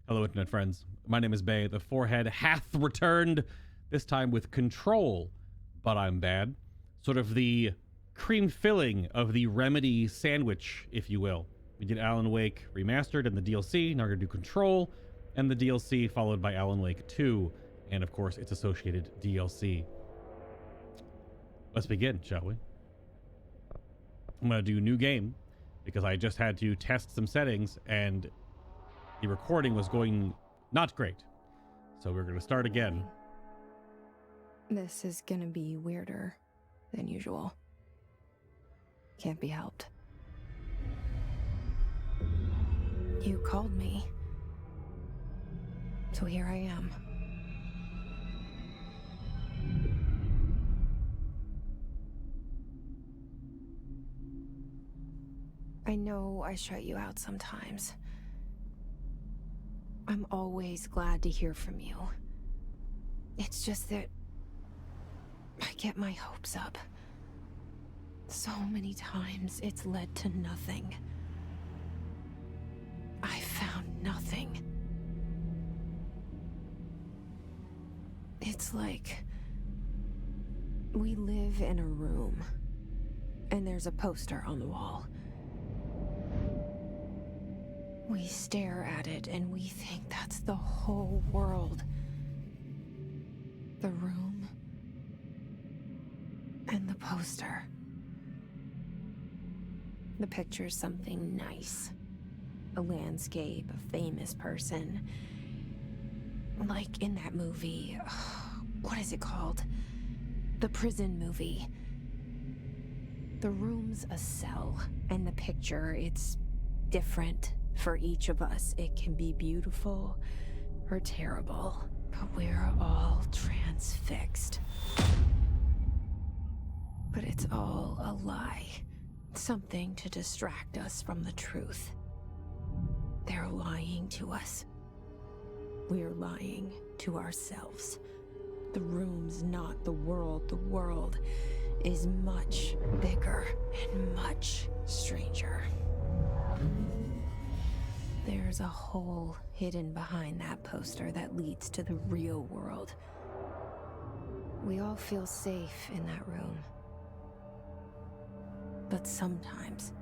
Hello, internet friends. My name is Bay. The forehead hath returned, this time with control, but I'm bad. Sort of the cream filling of the Remedy sandwich, if you will. We did Alan Wake Remastered and the DLC. Now we're going to do Control and the DLC, followed by Alan Wake 2, and of course its associated DLC. Let's begin, shall we? I'm going to do new game because I just had to test some settings and the recording was going not great. So we're going to start again. This is going to be weirder than usual. Can't be helped. You called me. So here I am. I know I shut you out sometimes. I'm always glad to hear from you. It's just that I get my hopes up. So many times it's led to nothing. I found nothing. It's like we live in a room and there's a poster on the wall. We stare at it and we think that's the whole world. The room and the poster. The picture's something nice. A landscape, a famous person. Like in that movie, what is it called? The prison movie. The room's a cell, and the picture, it's different. For each of us, it can be beautiful or terrible, but we're all transfixed. But it's all a lie. Something to distract us from the truth. They're lying to us. We're lying to ourselves. The room's not the world. The world is much bigger and much stranger. There's a hole hidden behind that poster that leads to the real world. We all feel safe in that room. But sometimes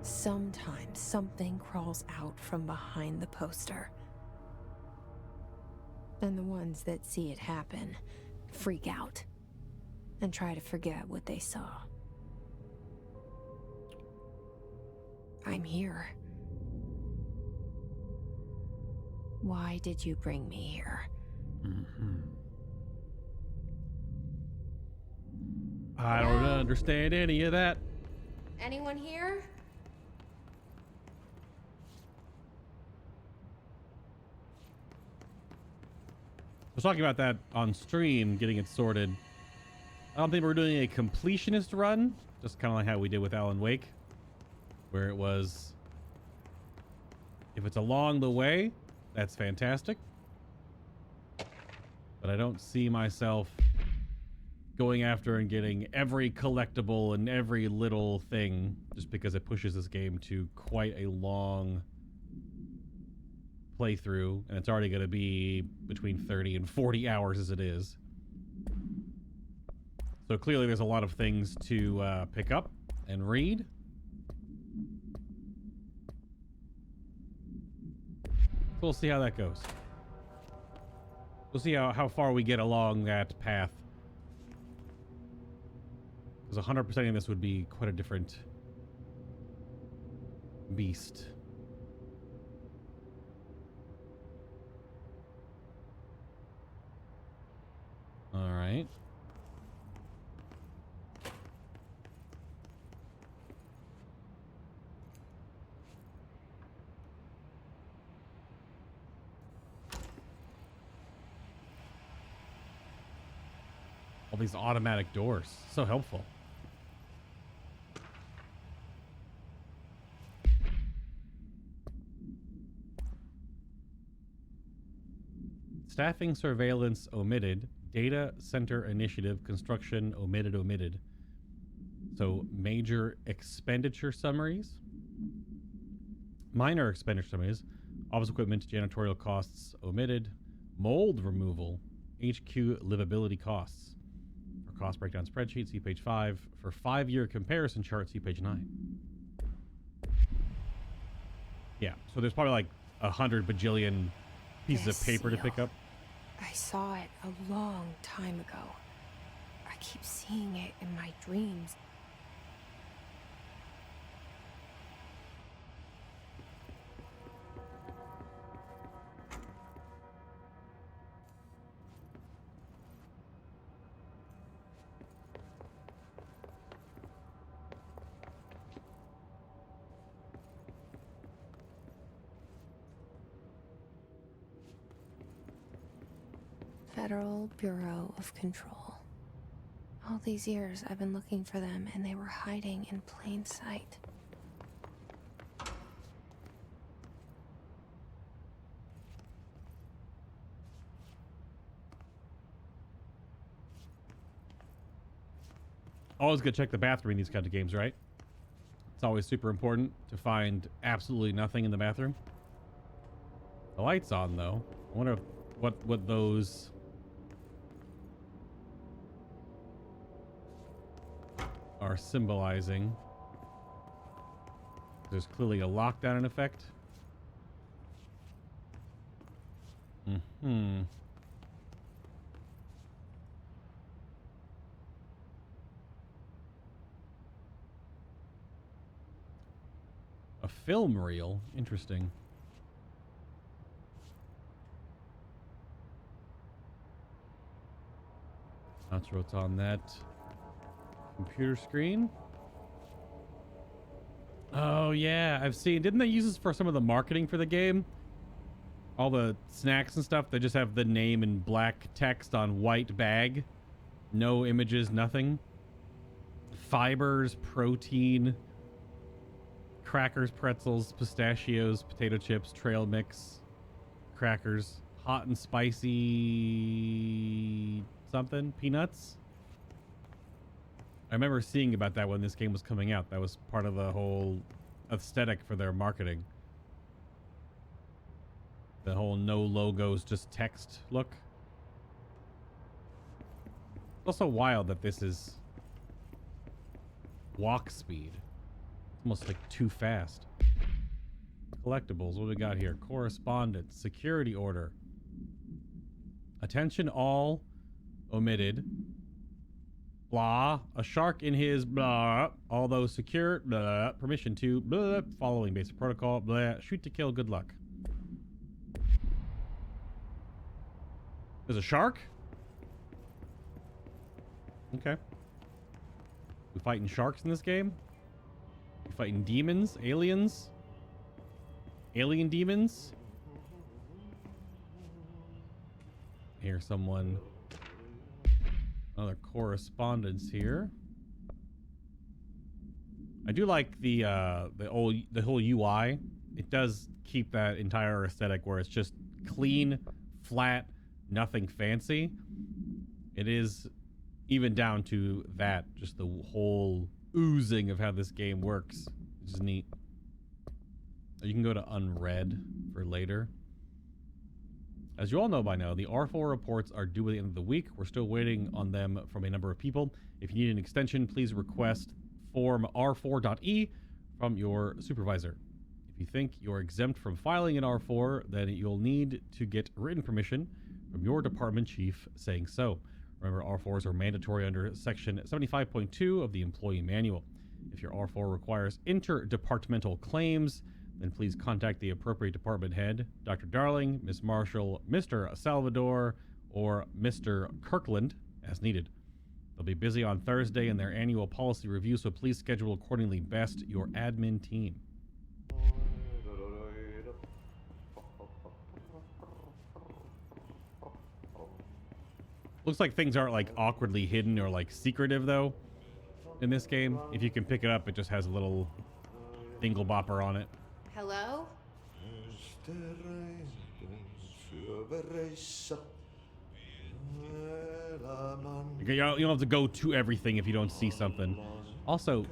something crawls out from behind the poster. And the ones that see it happen freak out and try to forget what they saw. I'm here. Why did you bring me here? I don't understand any of that. Anyone here? I was talking about that on stream, getting it sorted. I don't think we're doing a completionist run, just kind of like how we did with Alan Wake, where it was, if it's along the way, that's fantastic. But I don't see myself going after and getting every collectible and every little thing just because it pushes this game to quite a long playthrough, and it's already going to be between 30 and 40 hours as it is. So clearly there's a lot of things to pick up and read. We'll see how that goes. We'll see how far we get along that path. Because 100%ing this would be quite a different beast. All right. All these automatic doors. So helpful. Staffing surveillance omitted. Data center initiative construction omitted. So major expenditure summaries. Minor expenditure summaries. Office equipment, janitorial costs omitted. Mold removal, HQ livability costs. For cost breakdown spreadsheet, see page 5. For 5-year comparison chart, see page 9. Yeah, so there's probably like 100 bajillion pieces of paper to pick up. I saw it a long time ago. I keep seeing it in my dreams. Federal Bureau of Control. All these years I've been looking for them, and they were hiding in plain sight. Always gotta check the bathroom in these kind of games, right? It's always super important to find absolutely nothing in the bathroom. The light's on though. I wonder what those are symbolizing. There's clearly a lockdown in effect. A film reel? Interesting. That's what's on that computer screen. Oh yeah, I've seen. Didn't they use this for some of the marketing for the game? All the snacks and stuff, they just have the name in black text on white bag. No images, nothing. Fibers, protein, crackers, pretzels, pistachios, potato chips, trail mix, crackers, hot and spicy something, peanuts. I remember seeing about that when this game was coming out. That was part of the whole aesthetic for their marketing. The whole no logos, just text look. It's also wild that this is walk speed. It's almost like too fast. Collectibles, what do we got here? Correspondence, security order. Attention all omitted. Blah. A shark in his blah. Although secure, blah. Permission to blah. Following basic protocol, blah. Shoot to kill, good luck. There's a shark? Okay. We fighting sharks in this game? We fighting demons? Aliens? Alien demons? Here's someone. Another correspondence here. I do like the whole UI. It does keep that entire aesthetic where it's just clean, flat, nothing fancy. It is even down to that, just the whole oozing of how this game works, which is neat. You can go to unread for later. As you all know by now, the R4 reports are due at the end of the week. We're still waiting on them from a number of people. If you need an extension, please request form R4.E from your supervisor. If you think you're exempt from filing an R4, then you'll need to get written permission from your department chief saying so. Remember, R4s are mandatory under Section 75.2 of the Employee Manual. If your R4 requires interdepartmental claims, then please contact the appropriate department head, Dr. Darling, Ms. Marshall, Mr. Salvador, or Mr. Kirkland, as needed. They'll be busy on Thursday in their annual policy review, so please schedule accordingly. Best, your admin team. Looks like things aren't like awkwardly hidden or like secretive though in this game. If you can pick it up, it just has a little dingle bopper on it. Hello? You don't have to go to everything if you don't see something. Also,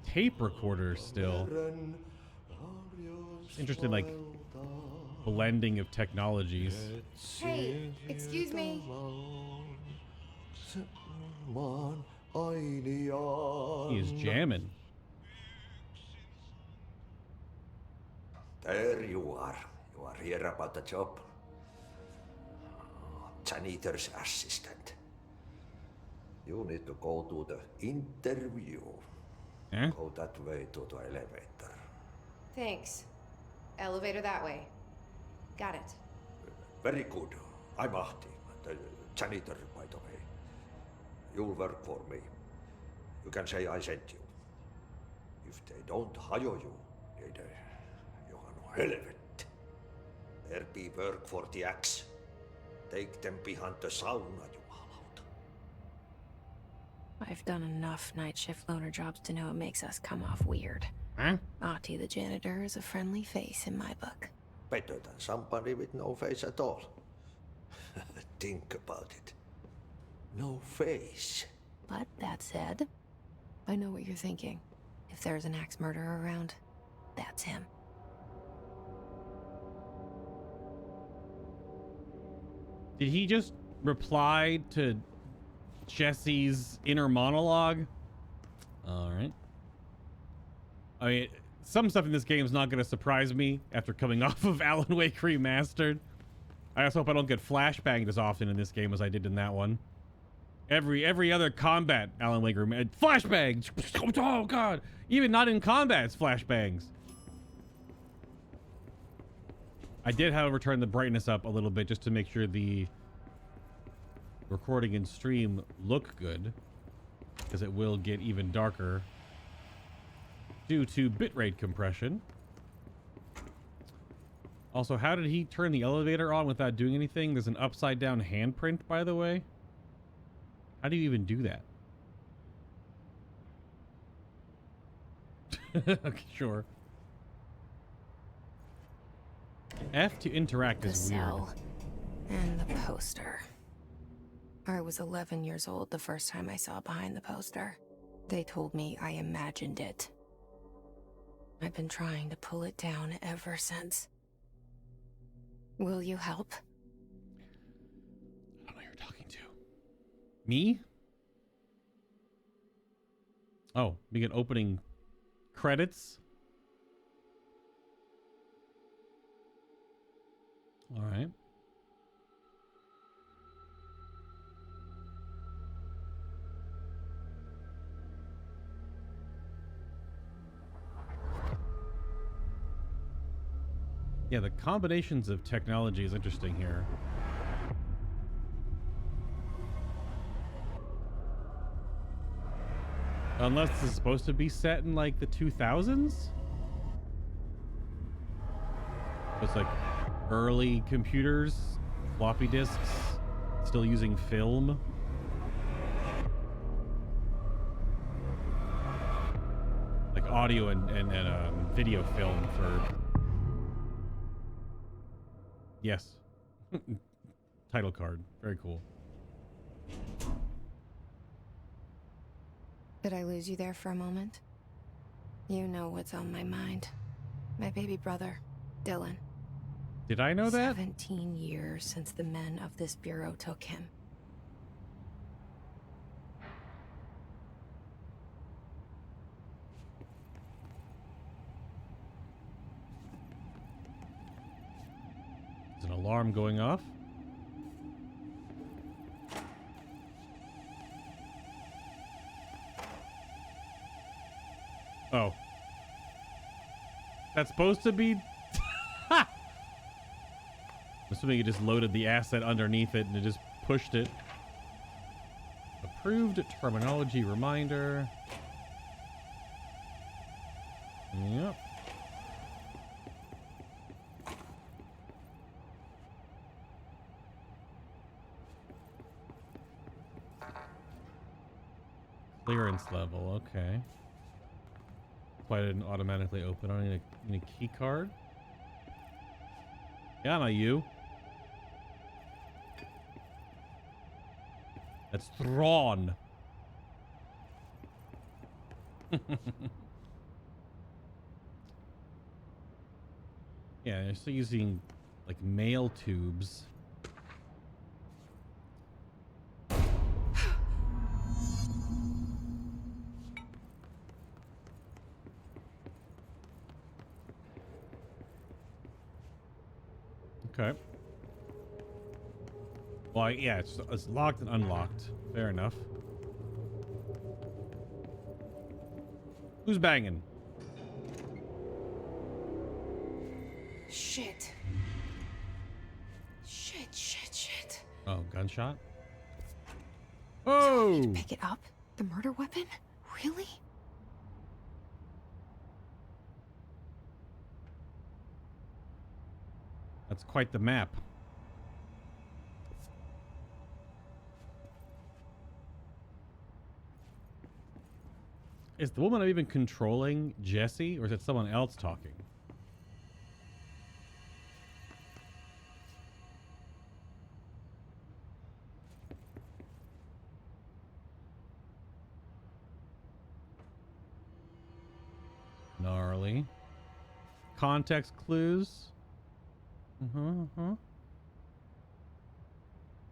tape recorders still. It's interesting, like blending of technologies. Hey, excuse me. He is jamming. There you are. You are here about the job. Janitor's assistant. You need to go to the interview. Eh? Go that way to the elevator. Thanks. Elevator that way. Got it. Very good. I'm Ahti, the janitor, by the way. You'll work for me. You can say I sent you. If they don't hire you, niin johan on helvet. There be work for the axe. Take them behind the sauna, jumalauta. I've done enough night shift loner jobs to know it makes us come off weird. Huh? Ahti the janitor is a friendly face in my book. Better than somebody with no face at all. Think about it. No face. But that said, I know what you're thinking. If there's an axe murderer around, that's him. Did he just reply to Jesse's inner monologue? All right. I mean, some stuff in this game is not going to surprise me after coming off of Alan Wake Remastered. I also hope I don't get flashbanged as often in this game as I did in that one. Every other combat Alan Wake Remastered, flashbangs. Oh god, even not in combat, it's flashbangs. I did, however, turn the brightness up a little bit just to make sure the recording and stream look good, because it will get even darker due to bitrate compression. Also, how did he turn the elevator on without doing anything? There's an upside down handprint, by the way. How do you even do that? Okay, sure. F to interact The is weird. cell and the poster. I was 11 years old the first time I saw behind the poster. They told me I imagined it. I've been trying to pull it down ever since. Will you help? I don't know who you're talking to. Me? Oh, we get opening credits. All right. Yeah, the combinations of technology is interesting here. Unless this is supposed to be set in like the 2000s? It's like early computers, floppy disks, still using film. Like audio and video film for... Yes. Title card. Very cool. Did I lose you there for a moment? You know what's on my mind. My baby brother, Dylan. Did I know that? 17 years since the men of this bureau took him. Is an alarm going off? Oh. That's supposed to be... Ha! I'm assuming it just loaded the asset underneath it and it just pushed it. Approved terminology reminder. Yep. Clearance level, okay. Why didn't automatically open? I need a key card. Yeah, not you. That's Thrawn. Yeah, they're still using Like mail tubes. Okay. Well, yeah, it's locked and unlocked. Fair enough. Who's banging? Shit. Shit. Oh, gunshot? Do you want me Oh! to pick it up? The murder weapon? Really? That's quite the map. Is the woman even controlling Jesse, or is it someone else talking? Gnarly. Context clues.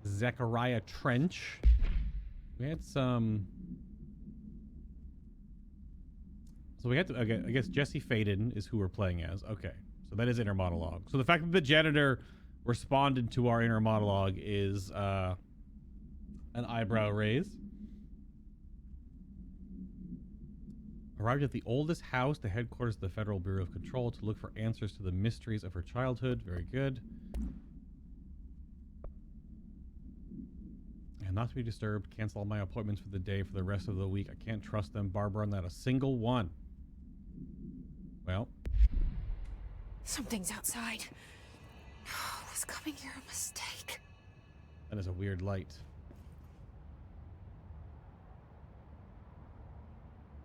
Zechariah Trench. We had some... So we had to... Okay, I guess Jesse Faden is who we're playing as. Okay. So that is inner monologue. So the fact that the janitor responded to our inner monologue is an eyebrow raise. Arrived at the oldest house, the headquarters of the Federal Bureau of Control, to look for answers to the mysteries of her childhood. Very good. And not to be disturbed. Cancel all my appointments for the day for the rest of the week. I can't trust them, Barbara, not a single one. Well. Something's outside. Was coming here a mistake? That is a weird light.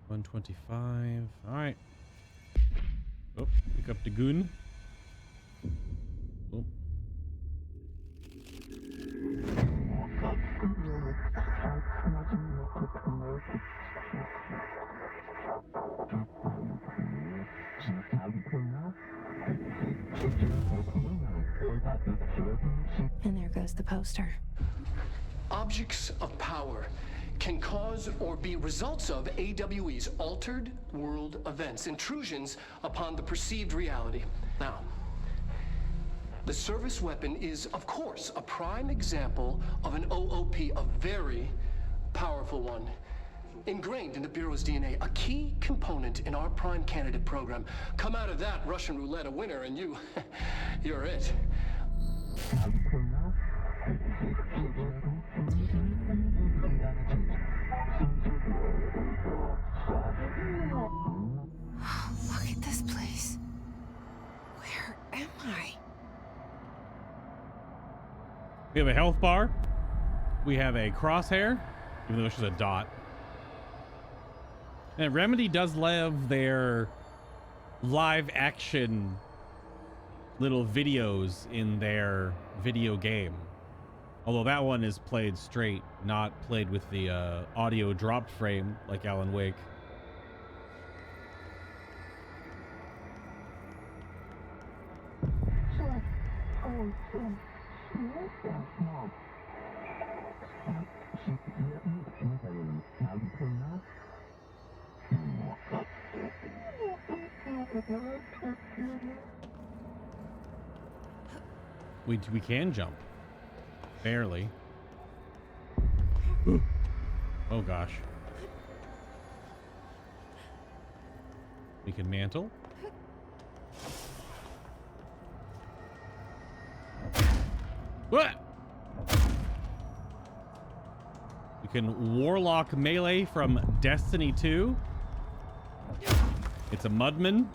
125. All right. Oh, pick up the goon. Oh. And there goes the poster. Objects of power can cause or be results of AWE's altered world events, intrusions upon the perceived reality. Now, the service weapon is, of course, a prime example of an OOP, a very powerful one. Ingrained in the Bureau's DNA, a key component in our prime candidate program. Come out of that Russian roulette a winner and you're it. Look at this place. Where am I? We have a health bar. We have a crosshair, even though it's just a dot. And Remedy does love their live action little videos in their video game. Although that one is played straight, not played with the audio dropped frame like Alan Wake. We can jump. Barely. Oh gosh. We can mantle. What? We can warlock melee from Destiny 2. It's a mudman.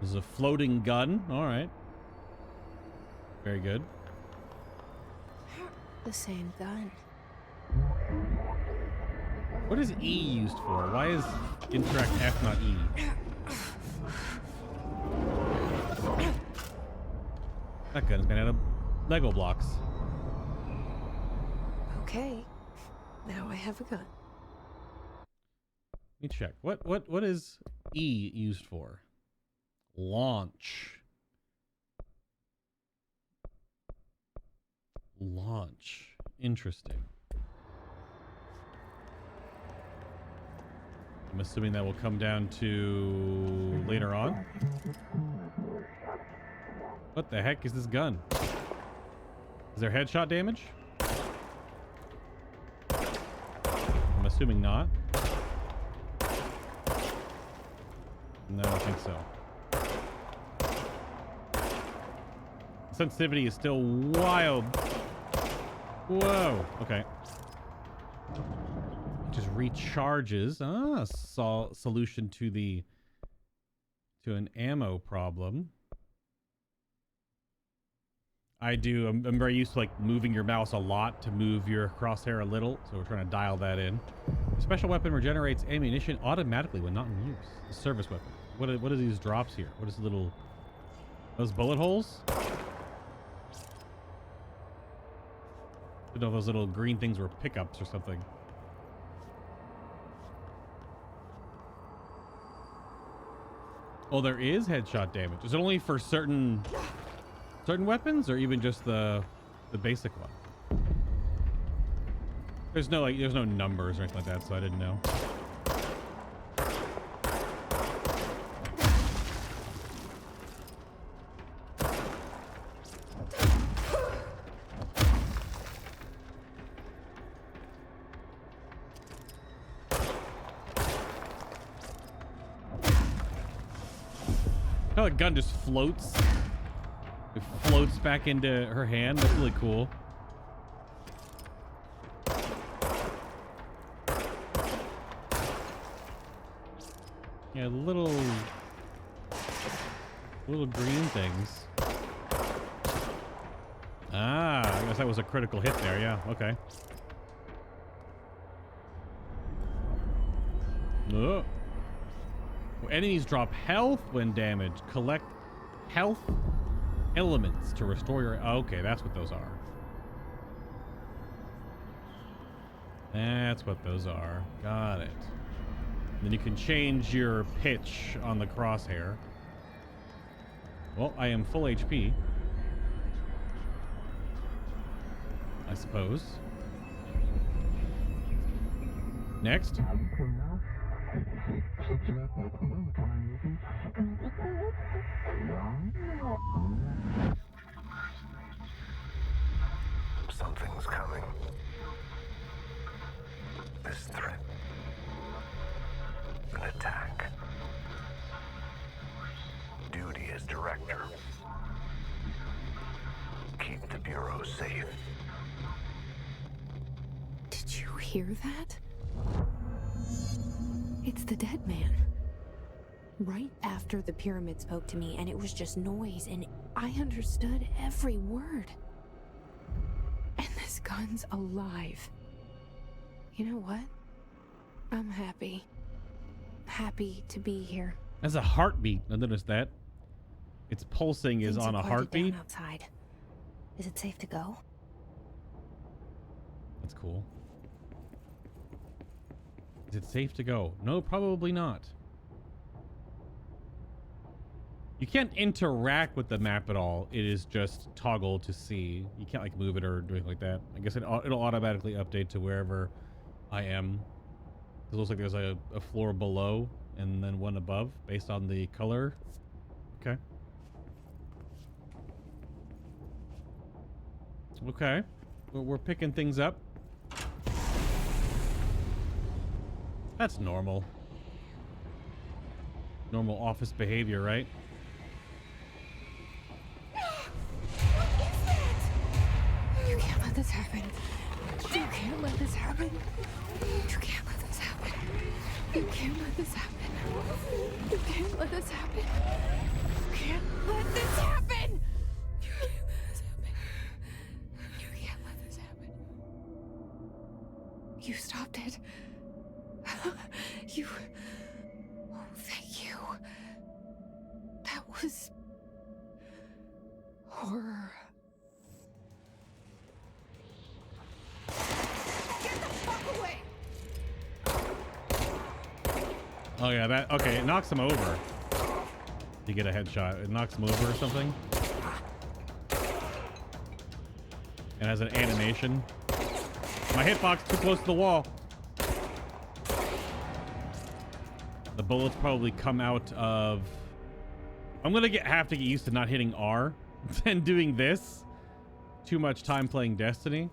This is a floating gun. All right. Very good. The same gun. What is E used for? Why is interact F not E? That gun's made out of Lego blocks. Okay. Now I have a gun. Let me check. What is E used for? Launch. Launch. Interesting. I'm assuming that will come down to later on. What the heck is this gun? Is there headshot damage? I'm assuming not. No, I don't think so. Sensitivity is still wild. Whoa. Okay. It just recharges. Ah, solution to an ammo problem. I'm very used to like moving your mouse a lot to move your crosshair a little, so we're trying to dial that in. The special weapon regenerates ammunition automatically when not in use. The service weapon. What are these drops here? What is the little... Those bullet holes? I don't know if those little green things were pickups or something. Oh, there is headshot damage. Is it only for certain weapons, or even just the basic one? There's no numbers or anything like that, so I didn't know. Oh, the gun just floats. It floats back into her hand. That's really cool. Yeah, little green things. Ah, I guess that was a critical hit there. Yeah, okay. Oh. Enemies drop health when damaged. Collect health elements to restore your... Okay, that's what those are. That's what those are. Got it. Then you can change your pitch on the crosshair. Well, I am full HP, I suppose. Next. Something's coming. This threat. An attack. Duty as director. Keep the Bureau safe. Did you hear that? It's the dead man. Right after the pyramid spoke to me, and it was just noise, and I understood every word. And this gun's alive. You know what? I'm happy. Happy to be here. That's a heartbeat. I noticed that. Its pulsing is on a heartbeat. Outside. Is it safe to go? That's cool. Is it safe to go? No, probably not. You can't interact with the map at all. It is just toggle to see. You can't like move it or do anything like that. I guess it'll automatically update to wherever I am. It looks like there's a floor below and then one above based on the color. Okay. Okay. We're picking things up. That's normal. Normal office behavior, right? You can't let this happen. You can't let this happen. You can't let this happen. You can't let this happen. You can't let this happen. You can't let this happen. You can't let this happen. You can't let this happen. You stopped it. You... Oh, thank you. That was... horror. Get the fuck away! Oh yeah, that... Okay, it knocks him over. You get a headshot. It knocks him over or something. It has an animation. My hitbox too close to the wall. The bullets probably come out of... I'm gonna have to get used to not hitting R and doing this. Too much time playing Destiny.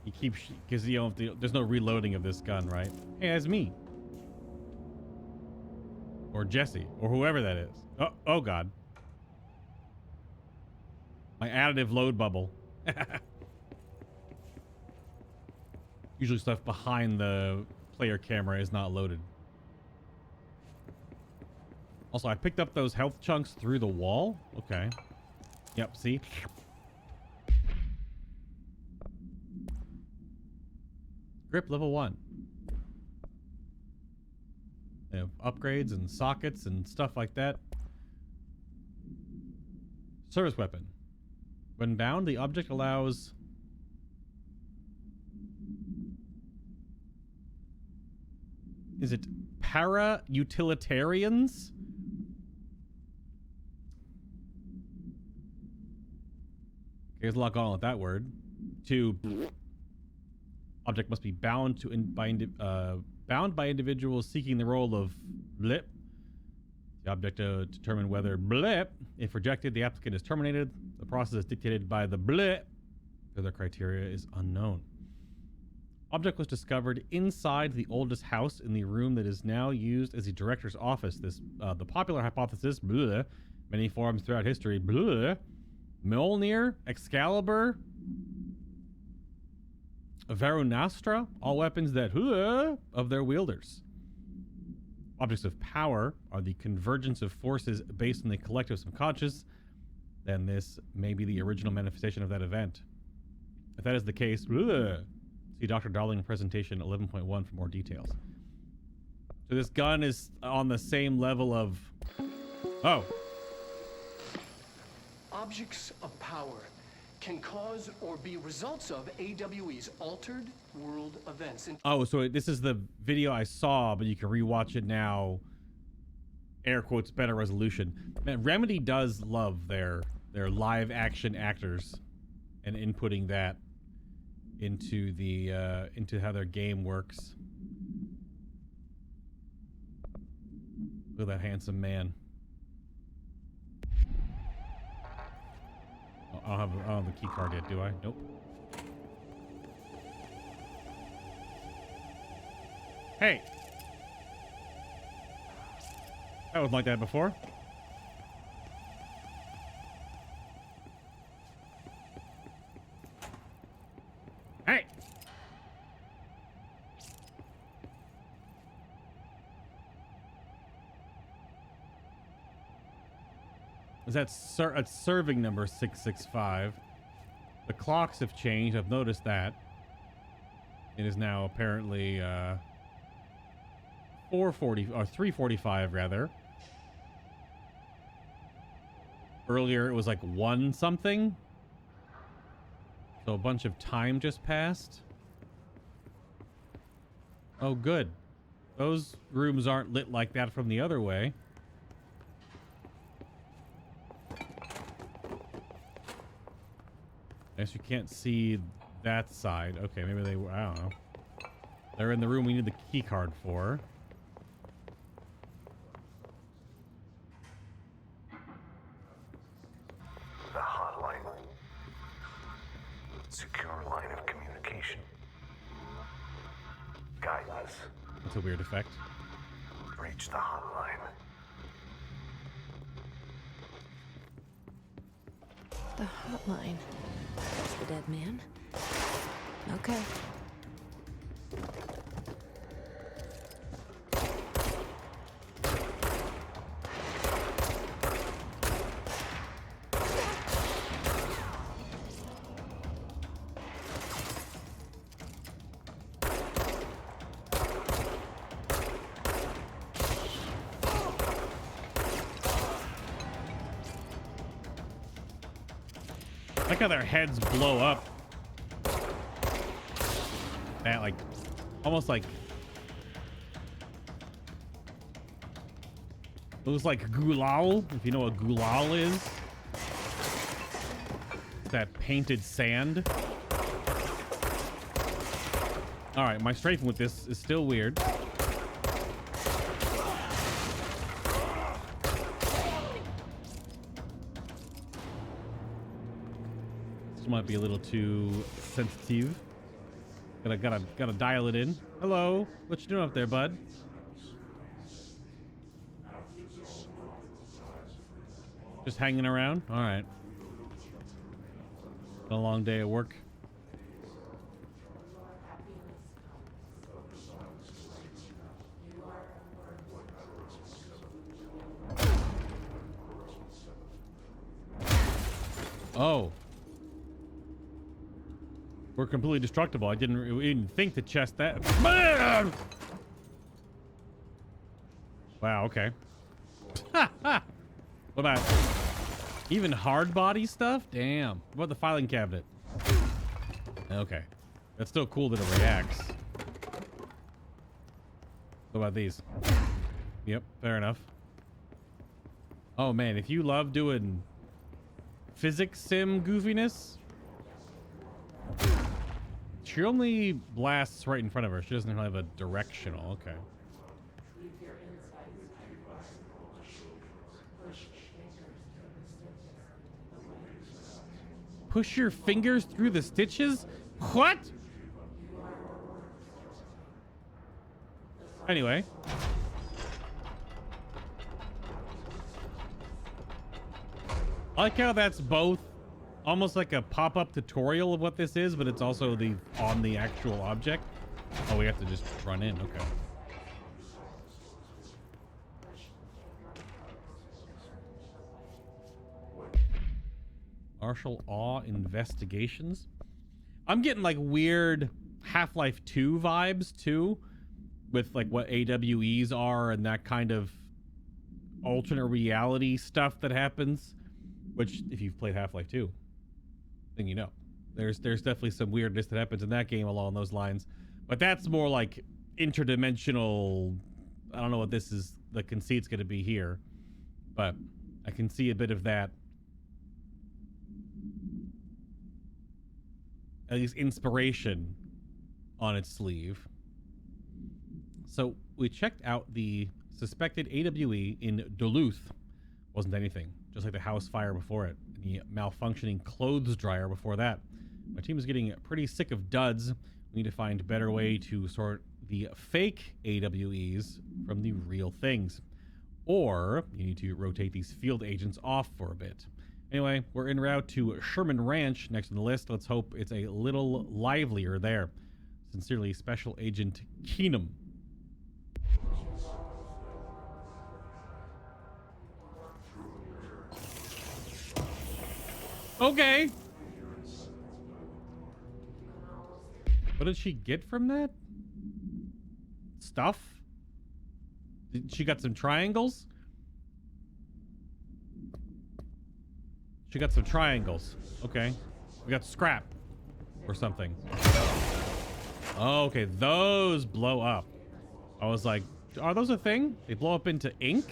You keep... Because you don't have to, there's no reloading of this gun, right? Hey, that's me. Or Jesse. Or whoever that is. Oh God. My additive load bubble. Usually stuff behind the player camera is not loaded. Also, I picked up those health chunks through the wall. Okay. Yep, see? Grip level 1. They have upgrades and sockets and stuff like that. Service weapon. When bound, the object allows... Is it para-utilitarians? There's a lot going on with that word. To... Object must be bound to bound by individuals seeking the role of blip. The object to determine whether blip, if rejected, the applicant is terminated. The process is dictated by the blip. Further criteria is unknown. Object was discovered inside the oldest house in the room that is now used as the director's office. This the popular hypothesis, bleh, many forms throughout history, bleh, Mjolnir, Excalibur, Varunastra, all weapons that of their wielders. Objects of power are the convergence of forces based on the collective subconscious. Then this may be the original manifestation of that event. If that is the case, see Dr. Darling presentation 11.1 for more details. So this gun is on the same level of... Oh. Objects of power can cause or be results of AWE's altered world events. Oh, so this is the video I saw, but you can rewatch it now. Air quotes, better resolution. Man, Remedy does love their live action actors and inputting that into the into how their game works. Look at that handsome man. I don't have the key card yet, do I? Nope. Hey! That was like that before. Hey! Is that serving number 665? The clocks have changed. I've noticed that. It is now apparently 4:40 or 3:45 rather. Earlier it was like 1 something. So a bunch of time just passed. Oh, good. Those rooms aren't lit like that from the other way. I guess you can't see that side. Okay, maybe they were, I don't know. They're in the room we need the key card for. The hotline. Secure line of communication. Guidance. That's a weird effect. Reach the hotline. The hotline. The dead man. Okay. I like how their heads blow up. That, like, almost like... Looks like gulal, if you know what gulal is. It's that painted sand. All right, my strafing with this is still weird. This might be a little too sensitive. Gotta dial it in. Hello, what you doing up there, bud? Just hanging around? All right. A long day at work. Oh. We're completely destructible. I didn't even think to chest that. Wow, okay. What about even hard body stuff? Damn. What about the filing cabinet? Okay. That's still cool that it reacts. What about these? Yep, fair enough. Oh man, if you love doing physics sim goofiness, she only blasts right in front of her. She doesn't have a directional. Okay. Push your fingers through the stitches? What? Anyway. I like how that's both almost like a pop-up tutorial of what this is, but it's also on the actual object. Oh, we have to just run in. Okay. Martial Awe Investigations. I'm getting like weird Half-Life 2 vibes too, with like what AWEs are and that kind of alternate reality stuff that happens, which if you've played Half-Life 2, then you know. There's definitely some weirdness that happens in that game along those lines, but that's more like interdimensional. I don't know what this is, the conceit's going to be here, but I can see a bit of that. At least inspiration on its sleeve. So we checked out the suspected AWE in Duluth. Wasn't anything, just like the house fire before it, and the malfunctioning clothes dryer before that. My team is getting pretty sick of duds. We need to find a better way to sort the fake AWEs from the real things. Or you need to rotate these field agents off for a bit. Anyway, we're en route to Sherman Ranch, next on the list. Let's hope it's a little livelier there. Sincerely, Special Agent Keenum. Okay. What did she get from that? Stuff? She got some triangles? She got some triangles. Okay. We got scrap or something. Oh, okay. Those blow up. I was like, are those a thing? They blow up into ink?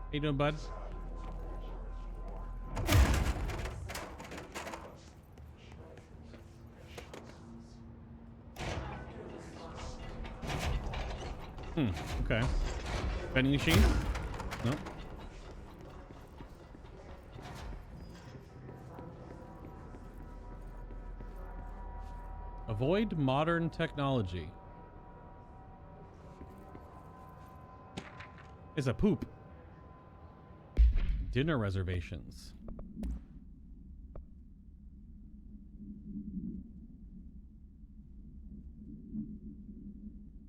How you doing, bud? Okay. Vending machine? Nope. Avoid modern technology. It's a poop. Dinner reservations.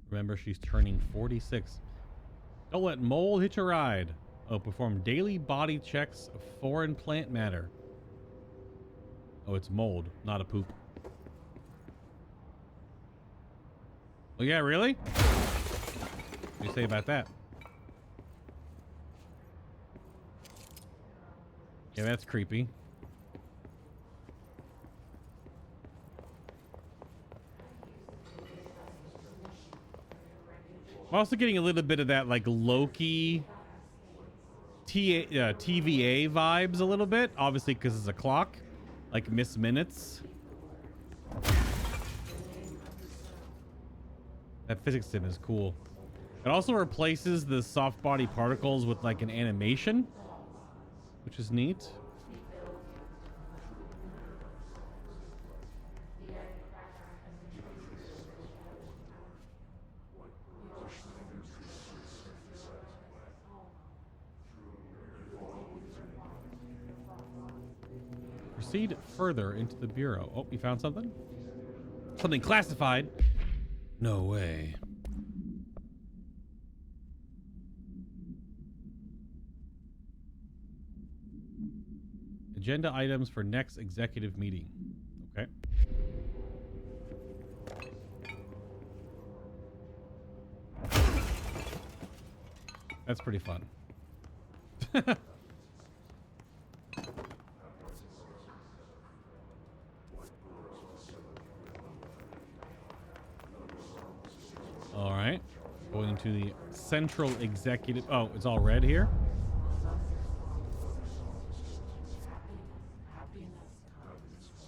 Remember, she's turning 46. Don't let mold hitch a ride. Oh, perform daily body checks of foreign plant matter. Oh, it's mold, not a poop. Oh, yeah, really? What do you say about that? Yeah, that's creepy. I'm also getting a little bit of that like Loki TVA vibes a little bit, obviously because it's a clock, like Miss Minutes. That physics sim is cool. It also replaces the soft body particles with like an animation, which is neat. Proceed further into the bureau. Oh, you found something? Something classified? No way. Agenda items for next executive meeting. Okay. That's pretty fun. All right. Going to the central executive. Oh, it's all red here.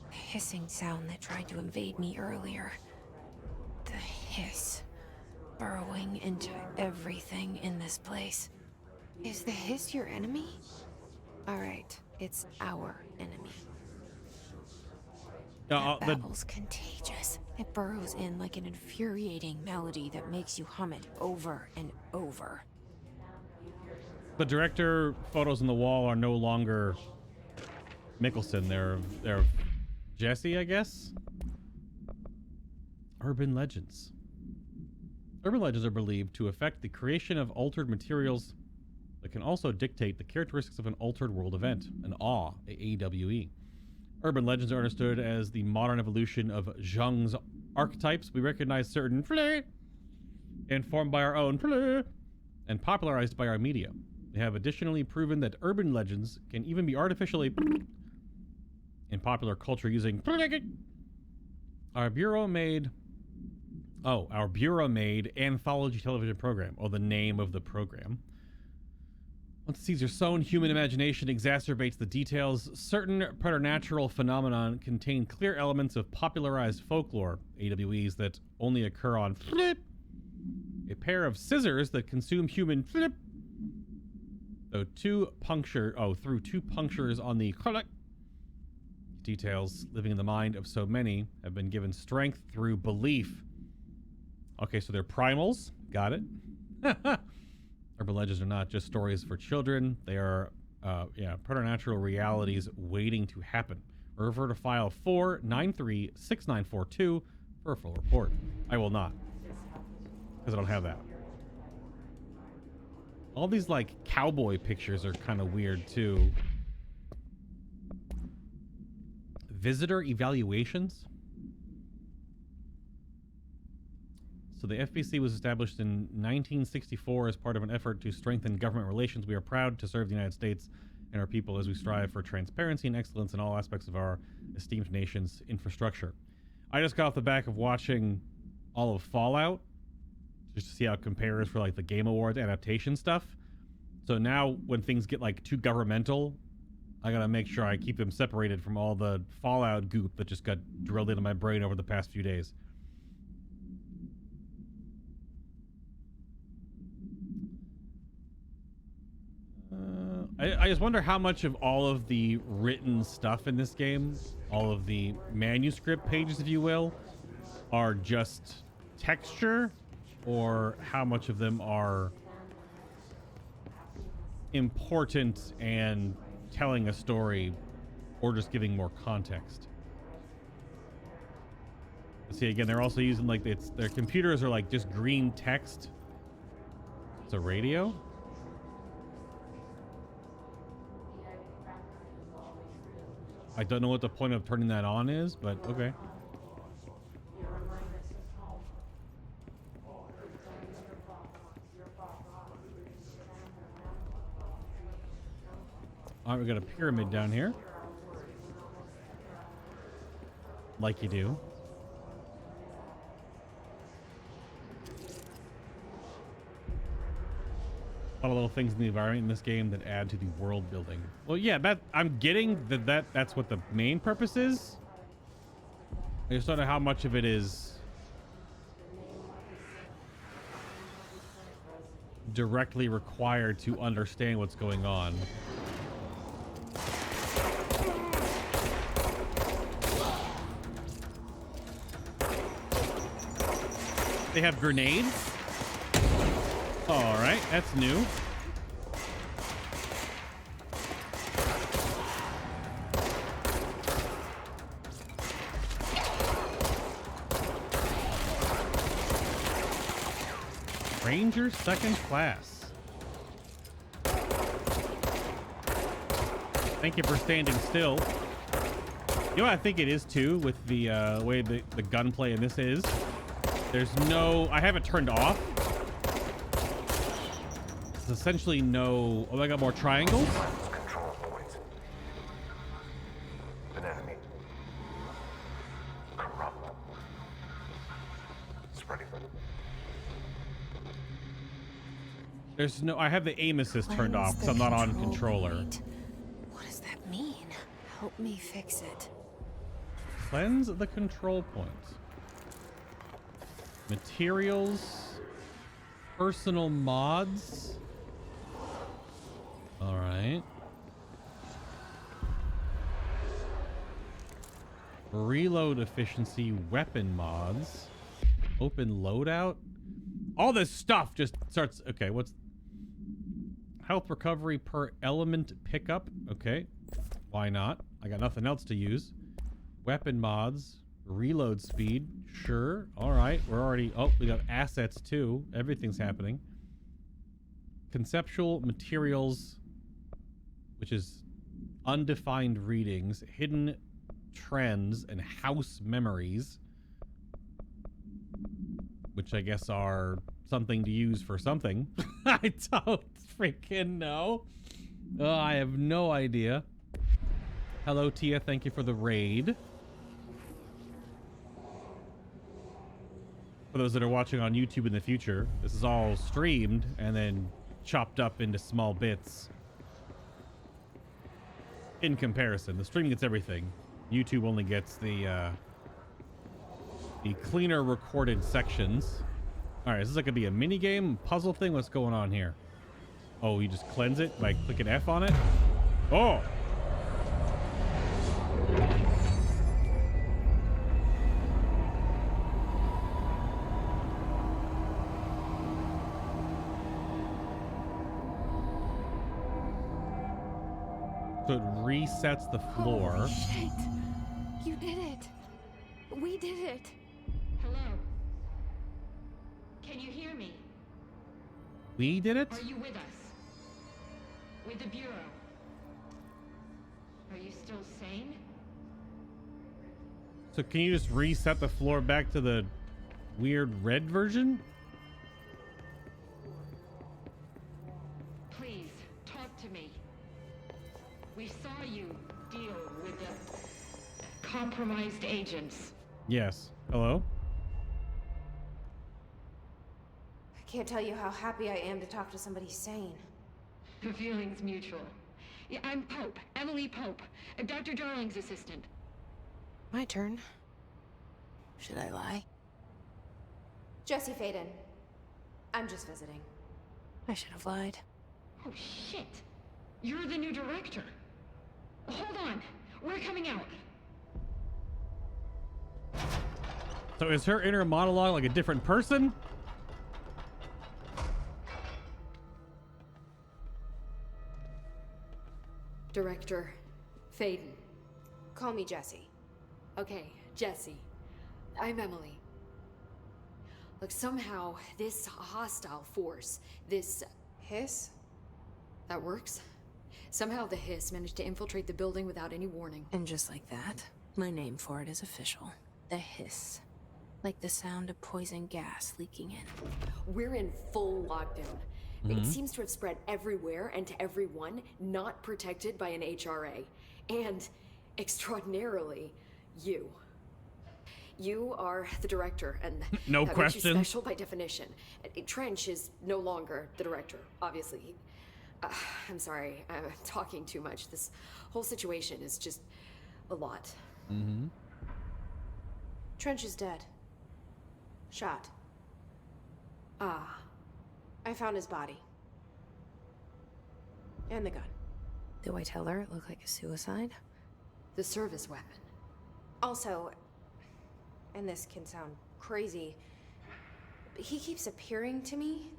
The hissing sound that tried to invade me earlier. The hiss. Burrowing into everything in this place. Is the hiss your enemy? Alright, it's our enemy. That babble's contagious. It burrows in like an infuriating melody that makes you hum it over and over. The director photos on the wall are no longer Mickelson. They're Jesse, I guess. Urban legends. Urban legends are believed to affect the creation of altered materials that can also dictate the characteristics of an altered world event, an AWE, A-W-E. Urban legends are understood as the modern evolution of Zhang's archetypes. We recognize certain informed by our own and popularized by our media. They have additionally proven that urban legends can even be artificially in popular culture using our bureau-made anthology television program, or the name of the program. Once seeds are sown, human imagination exacerbates the details. Certain preternatural phenomenon contain clear elements of popularized folklore, AWEs, that only occur on a pair of scissors that consume human through two punctures on the details living in the mind of so many have been given strength through belief. Okay, so they're primals. Got it. Urban legends are not just stories for children. They are, preternatural realities waiting to happen. Refer to file 4936942 for a full report. I will not, because I don't have that. All these, like, cowboy pictures are kind of weird, too. Visitor evaluations? So the FBC was established in 1964 as part of an effort to strengthen government relations. We are proud to serve the United States and our people as we strive for transparency and excellence in all aspects of our esteemed nation's infrastructure. I just got off the back of watching all of Fallout, just to see how it compares for like the Game Awards adaptation stuff. So now when things get like too governmental, I gotta make sure I keep them separated from all the Fallout goop that just got drilled into my brain over the past few days. I just wonder how much of all of the written stuff in this game, all of the manuscript pages, if you will, are just texture, or how much of them are important and telling a story, or just giving more context. See, again, they're also using like their computers are like just green text. It's a radio. I don't know what the point of turning that on is, but okay. All right, we got a pyramid down here. Like you do. A lot of little things in the environment in this game that add to the world building. Well, yeah, that I'm getting that's what the main purpose is. I just don't know how much of it is directly required to understand what's going on. They have grenades. All right, that's new. Ranger second class. Thank you for standing still. You know what I think it is too with the way the gunplay in this is? There's no... I have it turned off. There's essentially no... Oh, I got more triangles? Control points. An enemy. Corrupt. Spreading. There's no... I have the aim assist turned off because I'm not on controller. Point. What does that mean? Help me fix it. Cleanse the control point. Materials. Personal mods. All right. Reload efficiency, weapon mods. Open loadout. All this stuff just starts... Okay, what's... Health recovery per element pickup. Okay. Why not? I got nothing else to use. Weapon mods. Reload speed. Sure. All right. We're already... Oh, we got assets too. Everything's happening. Conceptual materials, which is undefined readings, hidden trends, and house memories, which I guess are something to use for something. I don't freaking know. I have no idea. Hello, Tia. Thank you for the raid. For those that are watching on YouTube in the future, this is all streamed and then chopped up into small bits. In comparison, the stream gets everything. YouTube only gets the cleaner recorded sections. All right, is this like gonna be a mini game puzzle thing? What's going on here? Oh, you just cleanse it by clicking F on it? Oh! So it resets the floor. Holy shit! You did it! We did it! Hello? Can you hear me? We did it? Are you with us? With the Bureau? Are you still sane? So can you just reset the floor back to the weird red version? Please, talk to me. We saw you deal with the compromised agents. Yes. Hello? I can't tell you how happy I am to talk to somebody sane. The feeling's mutual. Yeah, I'm Pope, Emily Pope, Dr. Darling's assistant. My turn. Should I lie? Jesse Faden. I'm just visiting. I should have lied. Oh, shit. You're the new director. Hold on. We're coming out. So is her inner monologue like a different person? Director Faden. Call me Jesse. Okay, Jesse. I'm Emily. Look, somehow this hostile force, this... Hiss? That works? Somehow the hiss managed to infiltrate the building without any warning. And just like that, my name for it is official. The hiss. Like the sound of poison gas leaking in. We're in full lockdown. It seems to have spread everywhere and to everyone not protected by an HRA. And, extraordinarily, you. You are the director, and No that question. makes you special by definition. Trench is no longer the director, obviously. I'm sorry, I'm talking too much. This whole situation is just a lot. Mm-hmm. Trench is dead. Shot. Ah, I found his body. And the gun. Do I tell her it looked like a suicide? the service weapon. Also, and this can sound crazy, but he keeps appearing to me,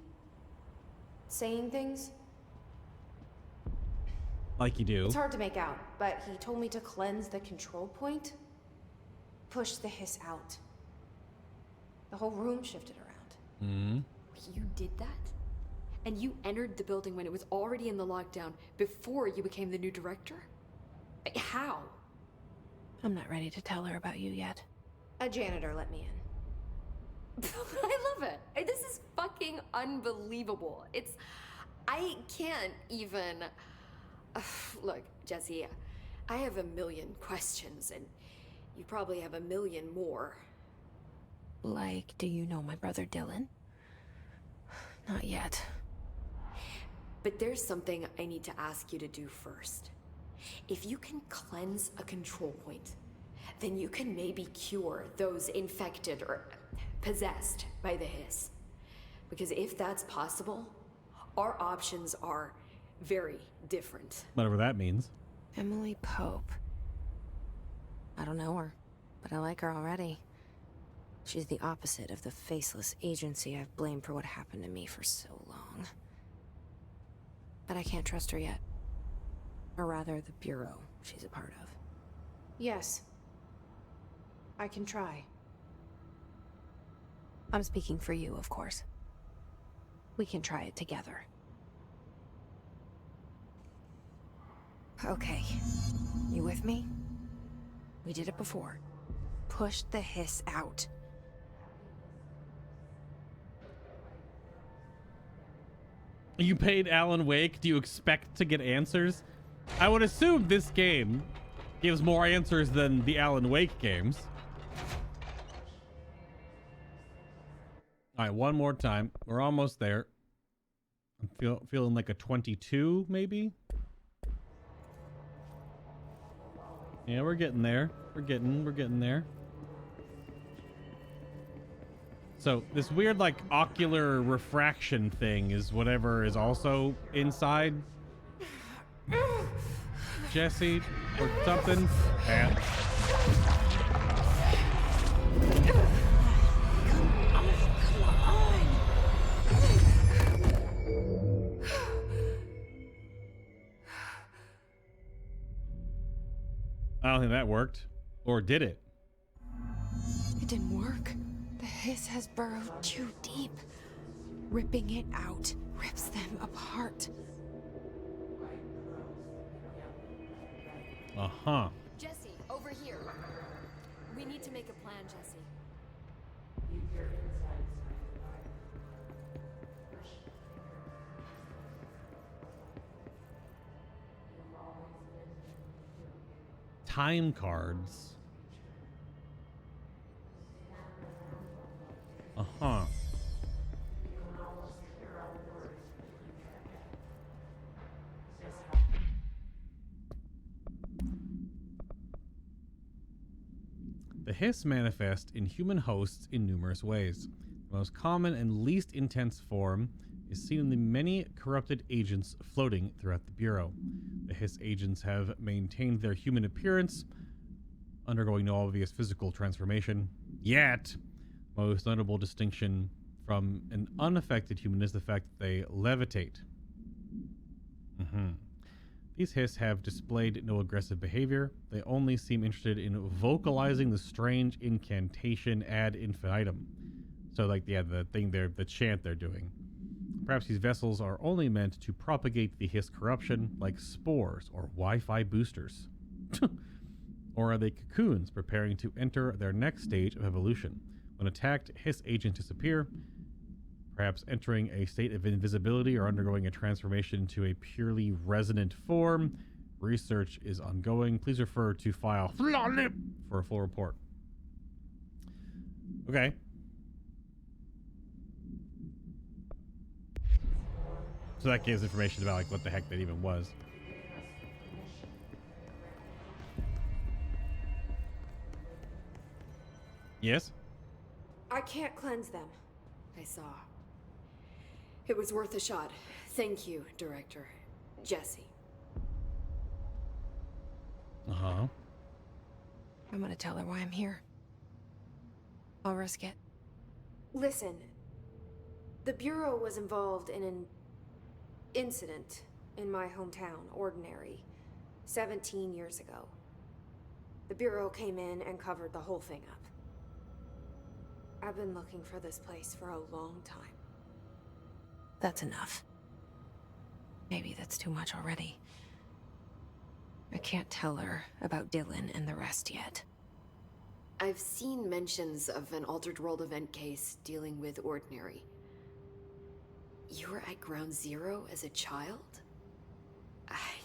saying things. Like you do. It's hard to make out, but he told me to cleanse the control point, push the hiss out. The whole room shifted around. Mm-hmm. You did that? And you entered the building when it was already in the lockdown before you became the new director? How? I'm not ready to tell her about you yet. A janitor let me in. I love it. This is fucking unbelievable. I can't even... Look, Jesse, I have a million questions, and you probably have a million more. Like, do you know my brother Dylan? Not yet. But there's something I need to ask you to do first. If you can cleanse a control point, then you can maybe cure those infected or possessed by the hiss. Because if that's possible, our options are very different. Whatever that means. Emily Pope. I don't know her, but I like her already. She's the opposite of the faceless agency I've blamed for what happened to me for so long. But I can't trust her yet. Or rather, the Bureau she's a part of. Yes. I can try. I'm speaking for you, of course. We can try it together. Okay. You with me? We did it before. Push the hiss out. You paid Alan Wake. Do you expect to get answers? I would assume this game gives more answers than the Alan Wake games. All right, one more time. We're almost there. I'm feeling like a 22, maybe? Yeah, we're getting there. We're getting there. So this weird like ocular refraction thing is whatever is also inside Jesse or something. And I don't think that worked. Or did it? It didn't work. The hiss has burrowed too deep. Ripping it out rips them apart. Uh-huh. Jesse, over here. We need to make a plan, Jesse. Time cards. Uh-huh. The hiss manifest in human hosts in numerous ways. The most common and least intense form is seen in the many corrupted agents floating throughout the Bureau. The hiss agents have maintained their human appearance, undergoing no obvious physical transformation. Yet, most notable distinction from an unaffected human is the fact that they levitate. These hiss have displayed no aggressive behavior. They only seem interested in vocalizing the strange incantation ad infinitum. So, like, yeah, the chant they're doing. Perhaps these vessels are only meant to propagate the hiss corruption, like spores or Wi-Fi boosters. Or are they cocoons preparing to enter their next stage of evolution? When attacked, hiss agents disappear, perhaps entering a state of invisibility or undergoing a transformation into a purely resonant form. Research is ongoing. Please refer to file for a full report. Okay. So that gives information about like what the heck that even was. Yes? I can't cleanse them. I saw. It was worth a shot. Thank you, Director. Jesse. Uh-huh. I'm gonna tell her why I'm here. I'll risk it. Listen, the Bureau was involved in an incident in my hometown, Ordinary, 17 years ago. The Bureau came in and covered the whole thing up. I've been looking for this place for a long time. That's enough. Maybe that's too much already. I can't tell her about Dylan and the rest yet. I've seen mentions of an Altered World event case dealing with Ordinary. You were at Ground Zero as a child?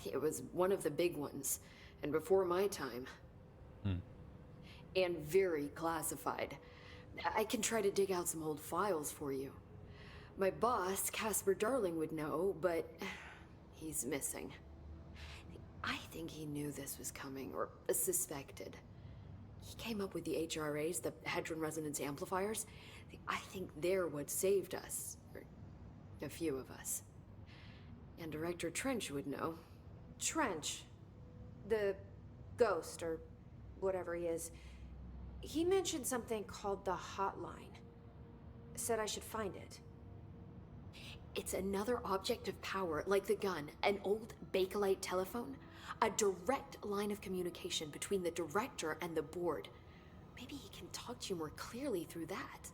It was one of the big ones, and before my time. And very classified. I can try to dig out some old files for you. My boss, Casper Darling, would know, but he's missing. I think he knew this was coming, or suspected. He came up with the HRAs, the Hadron Resonance Amplifiers. I think they're what saved us. Or a few of us. And Director Trench would know. Trench, the ghost, or whatever he is, he mentioned something called the Hotline. Said I should find it. It's another object of power, like the gun, an old Bakelite telephone. A direct line of communication between the director and the board. Maybe he can talk to you more clearly through that.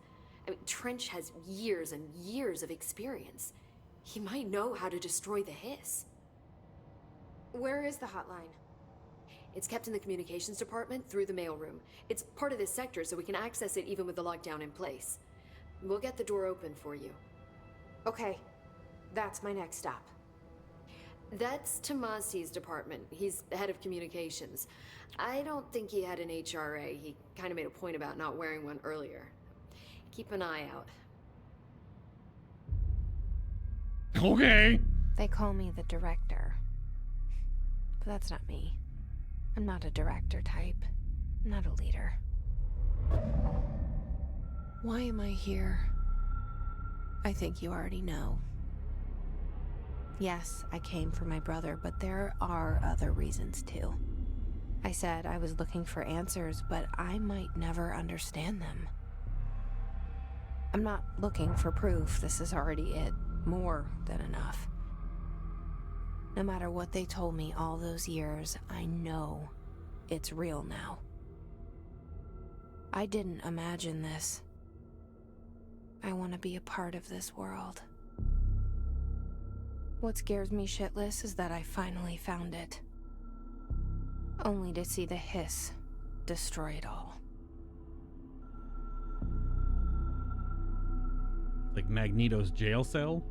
I mean, Trench has years and years of experience. He might know how to destroy the hiss. Where is the hotline? It's kept in the communications department through the mailroom. It's part of this sector, so we can access it even with the lockdown in place. We'll get the door open for you. Okay, that's my next stop. That's Tomasi's department. He's head of communications. I don't think he had an HRA. He kind of made a point about not wearing one earlier. Keep an eye out. Okay. They call me the director. But that's not me. I'm not a director type. I'm not a leader. Why am I here? I think you already know. Yes, I came for my brother, but there are other reasons too. I said I was looking for answers, but I might never understand them. I'm not looking for proof. This is already it. More than enough. No matter what they told me all those years, I know it's real now. I didn't imagine this. I want to be a part of this world. What scares me shitless is that I finally found it. Only to see the hiss destroy it all. Like Magneto's jail cell?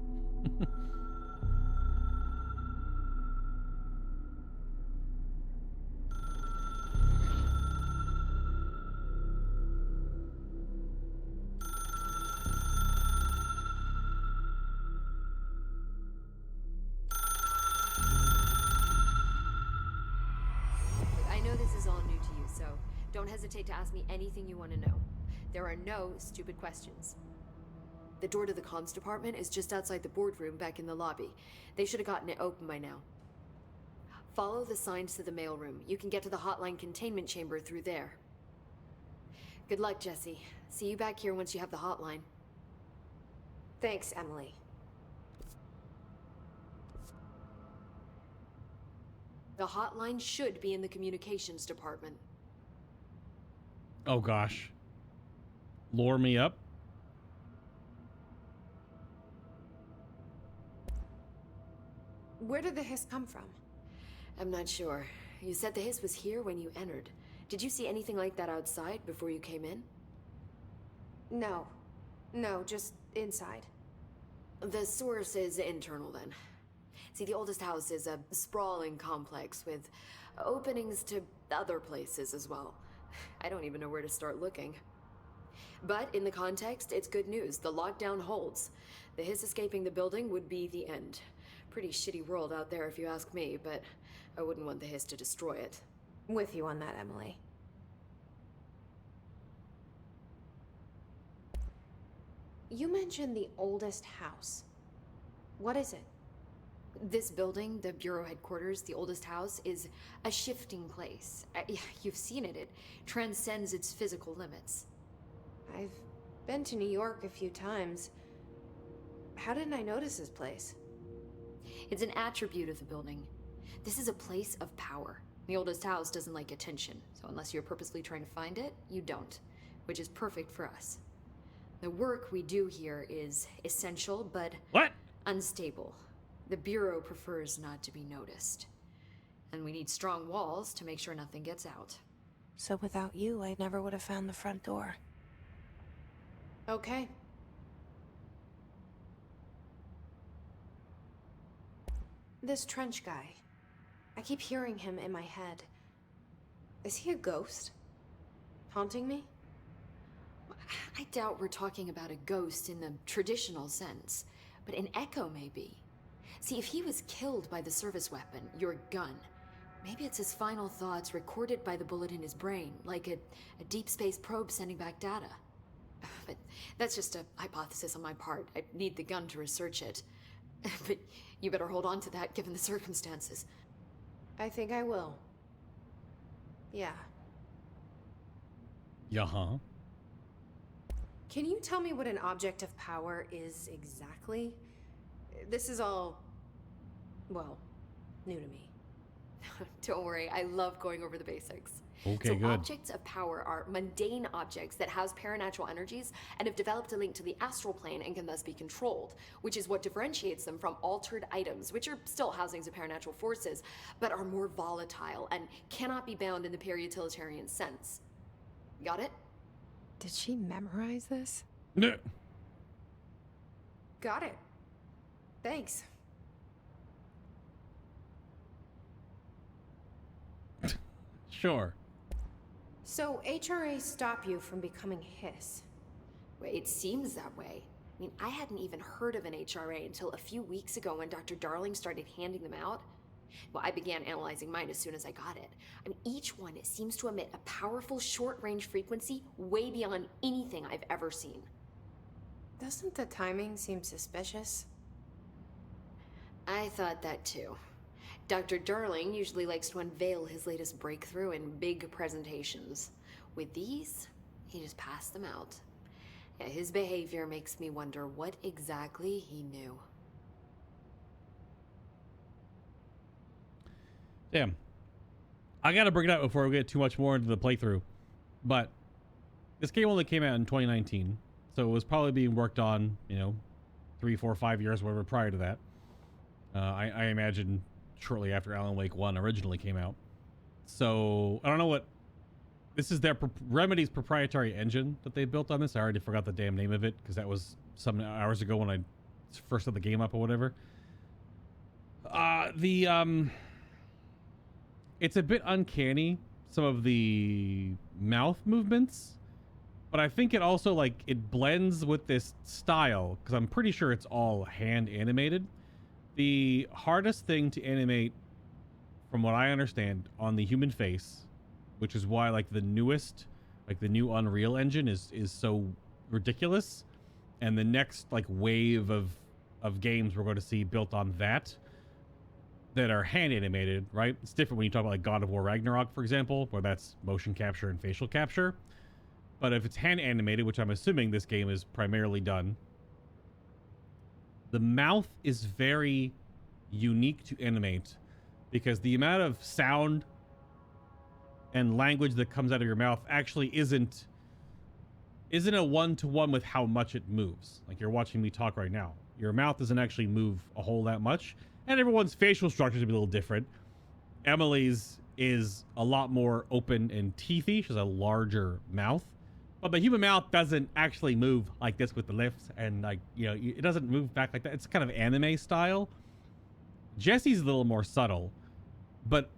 I know this is all new to you, so don't hesitate to ask me anything you want to know. There are no stupid questions. The door to the comms department is just outside the boardroom back in the lobby. They should have gotten it open by now. Follow the signs to the mailroom. You can get to the hotline containment chamber through there. Good luck, Jesse. See you back here once you have the hotline. Thanks, Emily. The hotline should be in the communications department. Oh gosh. Lure me up. Where did the hiss come from? I'm not sure. You said the hiss was here when you entered. Did you see anything like that outside before you came in? No. No, just inside. The source is internal then. See, the oldest house is a sprawling complex with openings to other places as well. I don't even know where to start looking. But in the context, it's good news. The lockdown holds. The Hiss escaping the building would be the end. Pretty shitty world out there if you ask me, but I wouldn't want the Hiss to destroy it. With you on that, Emily. You mentioned the oldest house. What is it? This building, the Bureau headquarters, the oldest house, is a shifting place. You've seen it. It transcends its physical limits. I've been to New York a few times. How didn't I notice this place? It's an attribute of the building. This is a place of power. The oldest house doesn't like attention, so unless you're purposely trying to find it, you don't, which is perfect for us. The work we do here is essential, but unstable. The Bureau prefers not to be noticed. And we need strong walls to make sure nothing gets out. So without you, I never would have found the front door. Okay. This Trench guy. I keep hearing him in my head. Is he a ghost? Haunting me? I doubt we're talking about a ghost in the traditional sense, but an echo maybe. See, if he was killed by the service weapon, your gun, maybe it's his final thoughts recorded by the bullet in his brain, like a deep space probe sending back data. But that's just a hypothesis on my part. I need the gun to research it. But you better hold on to that given the circumstances. I think I will. Yeah. Yeah-huh. Can you tell me what an object of power is exactly? This is all, well, new to me. Don't worry, I love going over the basics. Okay, so good. Objects of power are mundane objects that house paranatural energies and have developed a link to the astral plane and can thus be controlled, which is what differentiates them from altered items, which are still housings of paranatural forces, but are more volatile and cannot be bound in the pure utilitarian sense. Got it? Did she memorize this? No. Got it. Thanks. Sure. So HRA stop you from becoming Hiss? Well, it seems that way. I mean, I hadn't even heard of an HRA until a few weeks ago when Dr. Darling started handing them out. Well, I began analyzing mine as soon as I got it. I mean, each one seems to emit a powerful short-range frequency way beyond anything I've ever seen. Doesn't the timing seem suspicious? I thought that too. Dr. Darling usually likes to unveil his latest breakthrough in big presentations. With these, he just passed them out. Yeah, his behavior makes me wonder what exactly he knew. Damn. I gotta bring it up before we get too much more into the playthrough. But this game only came out in 2019, so it was probably being worked on, 3, 4, 5 years, whatever, prior to that. I imagine shortly after Alan Wake 1 originally came out. So I don't know what this is. Their Remedy's proprietary engine that they built on this. I already forgot the damn name of it because that was some hours ago when I first set the game up or whatever. It's a bit uncanny, some of the mouth movements, but I think it also it blends with this style because I'm pretty sure it's all hand animated. The hardest thing to animate, from what I understand, on the human face, which is why the newest, the new Unreal Engine is so ridiculous, and the next wave of games we're going to see built on that are hand animated, right? It's different when you talk about God of War Ragnarok, for example, where that's motion capture and facial capture. But if it's hand animated, which I'm assuming this game is primarily done, the mouth is very unique to animate because the amount of sound and language that comes out of your mouth actually isn't a one-to-one with how much it moves. Like you're watching me talk right now. Your mouth doesn't actually move a whole that much, and everyone's facial structures will be a little different. Emily's is a lot more open and teethy. She has a larger mouth. But the human mouth doesn't actually move like this with the lips, and it doesn't move back like that. It's kind of anime style. Jesse's a little more subtle, but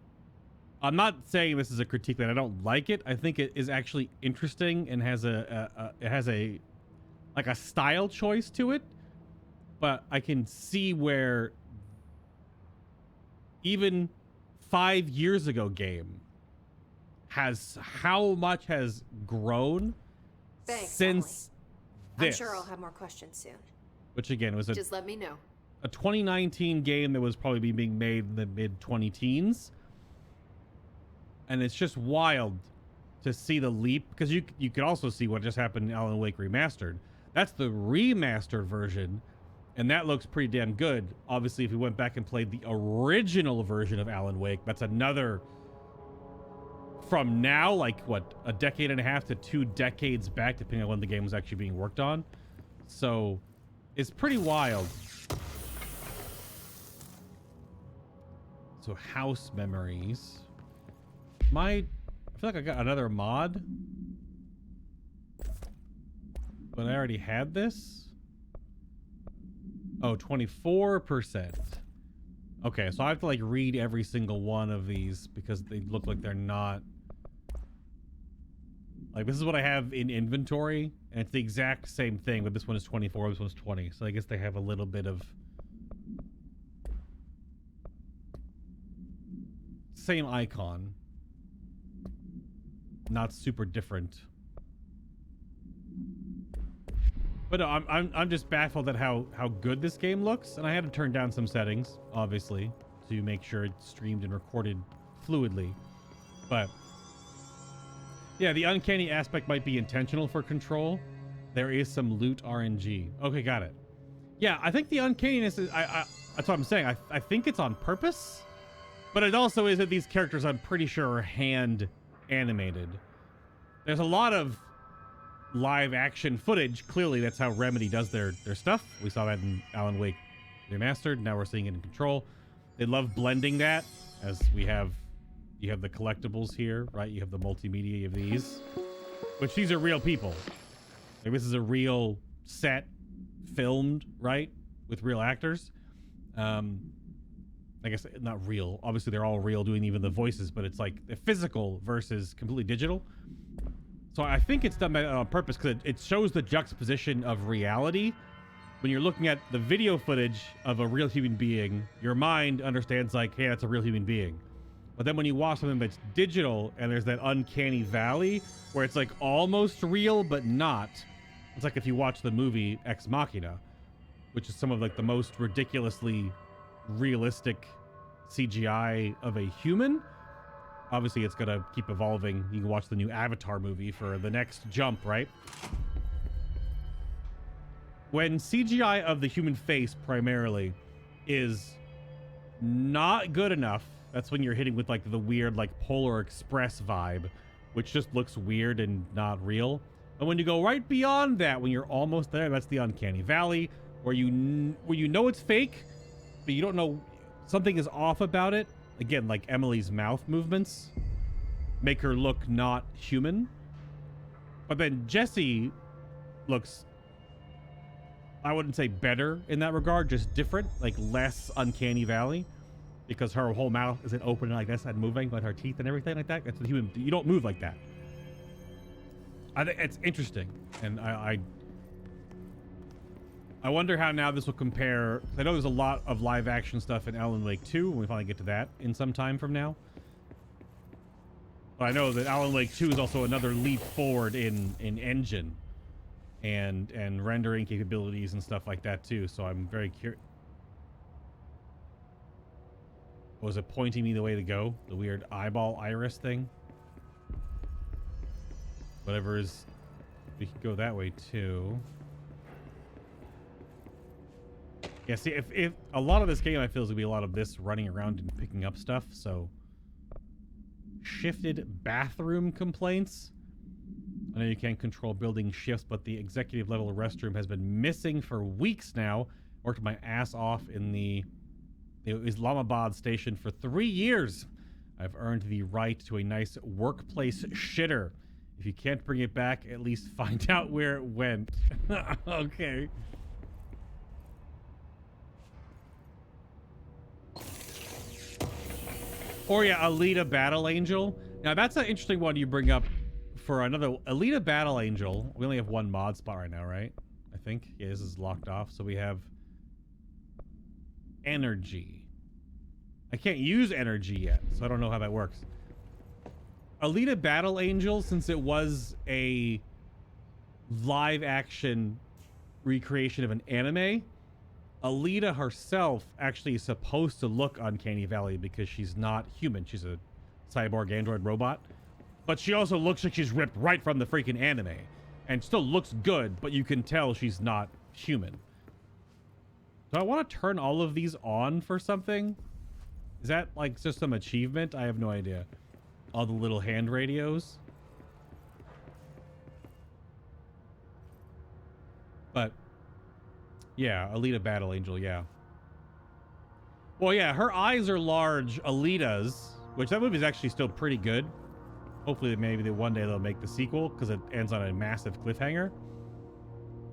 I'm not saying this is a critique that I don't like it. I think it is actually interesting and has it has a like a style choice to it. But I can see where even 5 years ago game has how much has grown Thanks, since Emily. this. I'm sure I'll have more questions soon. Which again was Just let me know. a 2019 game that was probably being made in the mid 20-teens. And it's just wild to see the leap, because you could also see what just happened in Alan Wake Remastered. That's the remastered version, and that looks pretty damn good. Obviously, if we went back and played the original version of Alan Wake, that's another, from now, like, what, a decade and a half to 2 decades back, depending on when the game was actually being worked on. So, it's pretty wild. So, house memories. I feel like I got another mod, but I already had this. Oh, 24%. Okay, so I have to like read every single one of these because they look like they're not. Like, this is what I have in inventory, and it's the exact same thing, but this one is 24, this one's 20. So I guess they have a little bit of same icon. Not super different, but no, I'm just baffled at how good this game looks, and I had to turn down some settings, obviously, to make sure it's streamed and recorded fluidly. But yeah, the uncanny aspect might be intentional for Control. There is some loot RNG. Okay, got it. Yeah, I think the uncanniness is that's what I'm saying. I think it's on purpose, but it also is that these characters, I'm pretty sure, are hand animated. There's a lot of live action footage. Clearly, that's how Remedy does their stuff. We saw that in Alan Wake Remastered. Now we're seeing it in Control. They love blending that, as you have the collectibles here, right? You have the multimedia, you have these, which these are real people. Like, this is a real set, filmed, right, with real actors. I guess not real. Obviously, they're all real, doing even the voices, but it's like the physical versus completely digital. So I think it's done on purpose because it shows the juxtaposition of reality. When you're looking at the video footage of a real human being, your mind understands like, hey, that's a real human being. But then when you watch something that's digital and there's that uncanny valley where it's like almost real but not. It's like if you watch the movie Ex Machina, which is some of like the most ridiculously realistic CGI of a human. Obviously, it's gonna keep evolving. You can watch the new Avatar movie for the next jump, right? When CGI of the human face primarily is not good enough, that's when you're hitting with like the weird like Polar Express vibe, which just looks weird and not real. And when you go right beyond that, when you're almost there, that's the uncanny valley, where you know it's fake, but you don't know, something is off about it. Again, like Emily's mouth movements make her look not human. But then Jesse looks, I wouldn't say better in that regard, just different, like less uncanny valley, because her whole mouth isn't open like this and moving, like her teeth and everything like that. That's the human. You don't move like that. I think it's interesting, and I wonder how now this will compare. I know there's a lot of live action stuff in Alan Wake 2, when we finally get to that in some time from now. But I know that Alan Wake 2 is also another leap forward in engine and rendering capabilities and stuff like that too. So I'm very curious. Was it pointing me the way to go? The weird eyeball iris thing? Whatever is, we can go that way too. Yeah, see, if a lot of this game, I feel, is gonna be a lot of this running around and picking up stuff. So, shifted bathroom complaints. I know you can't control building shifts, but the executive level restroom has been missing for weeks now. Worked my ass off in the Islamabad station for 3 years. I've earned the right to a nice workplace shitter. If you can't bring it back, at least find out where it went. Okay. Or yeah, Alita Battle Angel. Now that's an interesting one you bring up for another Alita Battle Angel. We only have one mod spot right now, right? I think. Yeah, this is locked off. So we have energy. I can't use energy yet, so I don't know how that works. Alita Battle Angel, since it was a live action recreation of an anime, Alita herself actually is supposed to look Uncanny Valley because she's not human. She's a cyborg android robot. But she also looks like she's ripped right from the freaking anime. And still looks good, but you can tell she's not human. Do I want to turn all of these on for something? Is that like just some achievement? I have no idea. All the little hand radios. But yeah, Alita Battle Angel, yeah. Well, yeah, her eyes are large, Alita's, which that movie is actually still pretty good. Hopefully, maybe one day they'll make the sequel because it ends on a massive cliffhanger.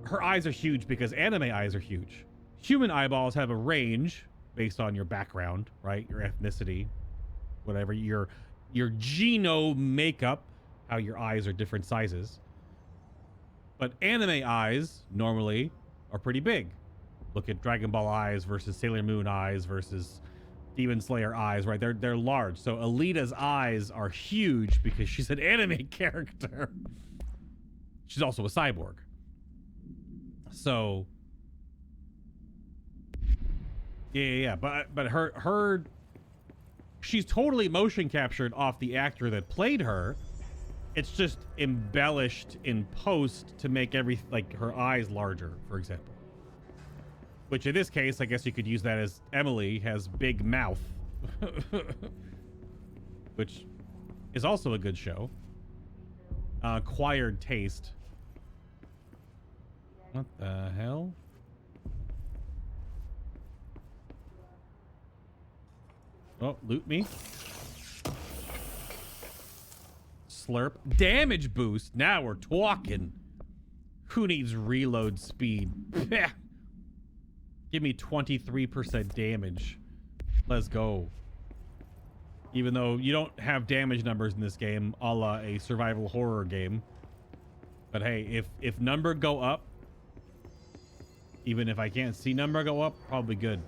Her eyes are huge because anime eyes are huge. Human eyeballs have a range based on your background, right? Your ethnicity, whatever, your genome makeup, how your eyes are different sizes. But anime eyes normally are pretty big. Look at Dragon Ball eyes versus Sailor Moon eyes versus Demon Slayer eyes, right? They're large. So Alita's eyes are huge because she's an anime character. She's also a cyborg. So yeah. But her she's totally motion captured off the actor that played her. It's just embellished in post to make like her eyes larger, for example. Which in this case, I guess you could use that as Emily has big mouth. Which is also a good show. Acquired Taste. What the hell? Oh, loot me. Slurp. Damage boost. Now we're talking. Who needs reload speed? Give me 23% damage. Let's go. Even though you don't have damage numbers in this game, a la a survival horror game. But hey, if number go up, even if I can't see number go up, probably good.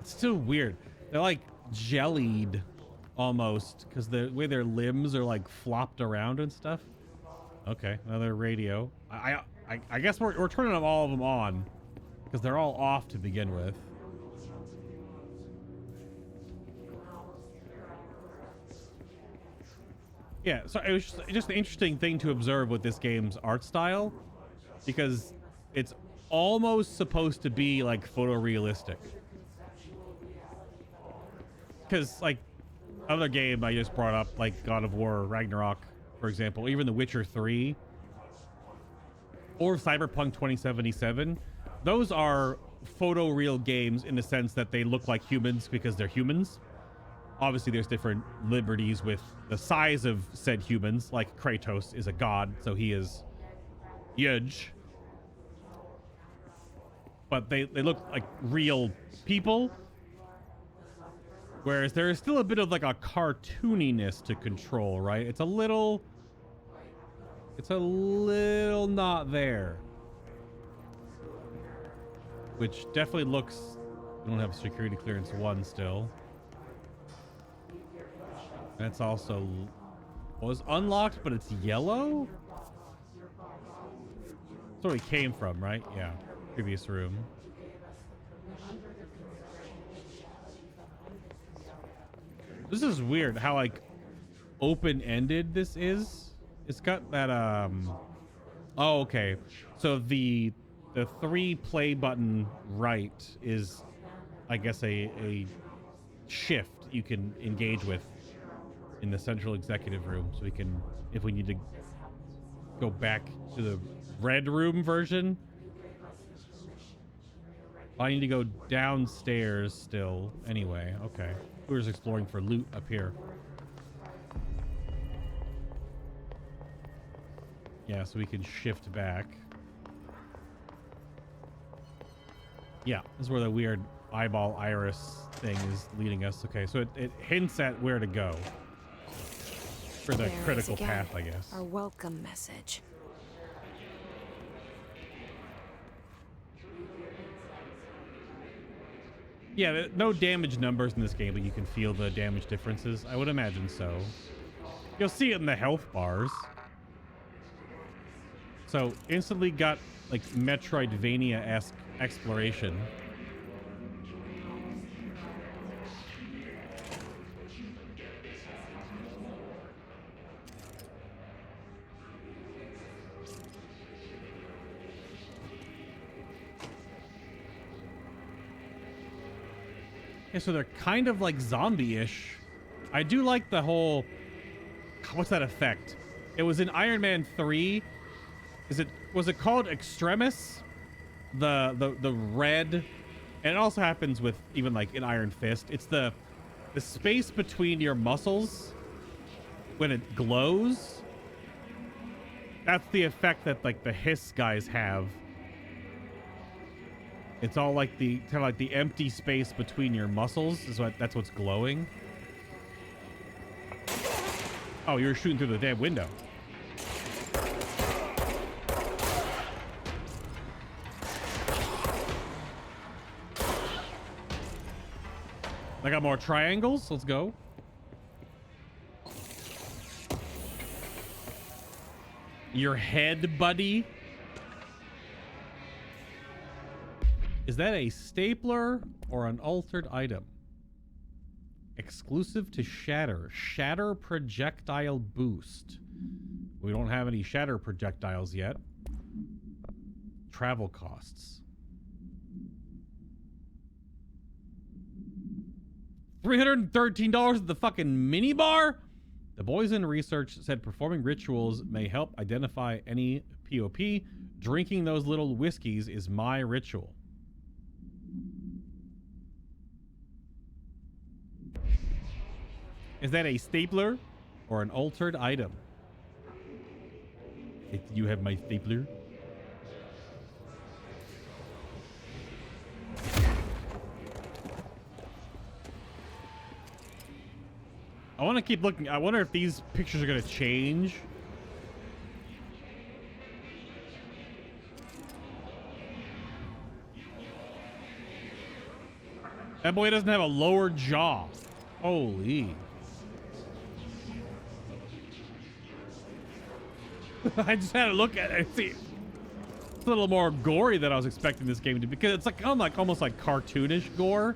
It's still weird. They're like jellied almost because the way their limbs are like flopped around and stuff. Okay, another radio. I guess we're turning them all of them on because they're all off to begin with. Yeah, so it was just an interesting thing to observe with this game's art style because it's almost supposed to be like photorealistic. Because like other game I just brought up, like God of War, Ragnarok, for example, even The Witcher 3 or Cyberpunk 2077, those are photoreal games in the sense that they look like humans because they're humans. Obviously, there's different liberties with the size of said humans, like Kratos is a god, so he is huge. But they look like real people. Whereas there is still a bit of like a cartooniness to Control, right? It's a little not there. Which definitely looks, we don't have security clearance 1 still. That's also was unlocked, but it's yellow? That's where we came from, right? Yeah, previous room. This is weird how like open-ended this is. It's got that oh, okay. So the 3 play button right is, I guess, a shift you can engage with in the central executive room. So we can, if we need to go back to the red room version, I need to go downstairs still. Anyway, okay. We were just exploring for loot up here. Yeah, so we can shift back. Yeah, this is where the weird eyeball iris thing is leading us. Okay, so it hints at where to go for the There it is critical again. path, I guess. Our welcome message. Yeah, no damage numbers in this game, but you can feel the damage differences. I would imagine so. You'll see it in the health bars. So instantly got like Metroidvania-esque exploration. Yeah, so they're kind of like zombie-ish. I do like the whole... What's that effect? It was in Iron Man 3. Was it called Extremis? The red, and it also happens with even like in Iron Fist. It's the space between your muscles when it glows. That's the effect that like the hiss guys have. It's all like the kind of like the empty space between your muscles is that's what's glowing. Oh, you were shooting through the damn window. I got more triangles. Let's go. Your head, buddy. Is that a stapler or an altered item? Exclusive to Shatter. Shatter projectile boost. We don't have any shatter projectiles yet. Travel costs. $313 at the fucking minibar? The boys in research said performing rituals may help identify any POP. Drinking those little whiskeys is my ritual. Is that a stapler or an altered item? You have my stapler. I want to keep looking. I wonder if these pictures are going to change. That boy doesn't have a lower jaw. Holy. I just had to look at it. See, it's a little more gory than I was expecting this game to be, because it's like almost like cartoonish gore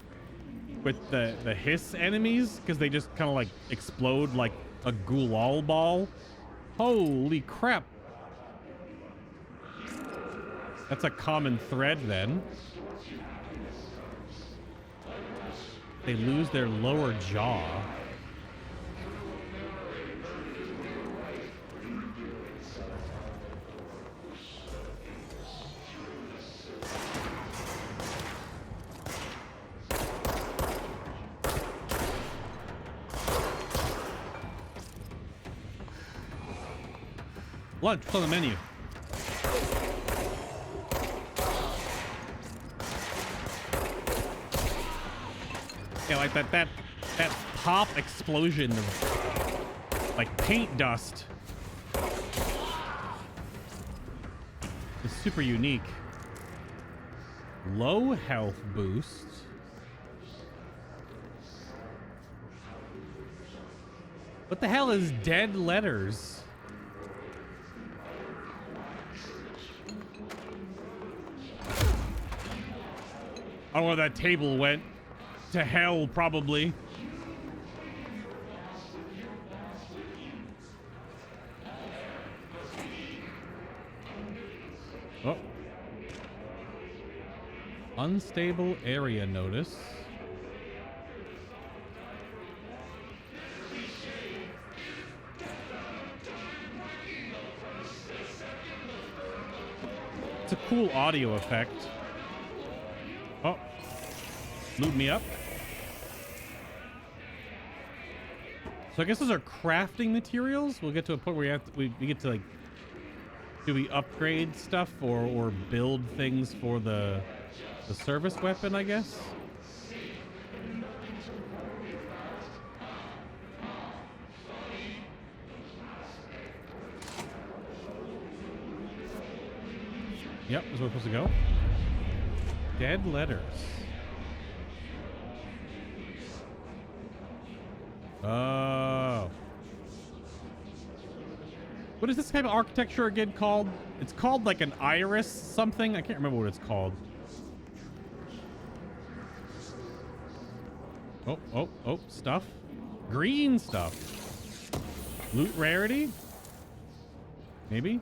with the hiss enemies, because they just kind of like explode like a ghoul ball. Holy crap. That's a common thread then. They lose their lower jaw. Lunch, what's on the menu? Yeah, like that pop explosion of like paint dust is super unique. Low health boost. What the hell is dead letters? I don't know where that table went. To hell, probably. Oh. Unstable area notice. It's a cool audio effect. Oh. Loot me up. So I guess those are crafting materials. We'll get to a point where we get to like Do we upgrade stuff or build things for the service weapon, I guess? Yep, that's where we're supposed to go. Dead letters. Oh. What is this type of architecture again called? It's called like an iris something. I can't remember what it's called. Oh, stuff. Green stuff. Loot rarity? Maybe?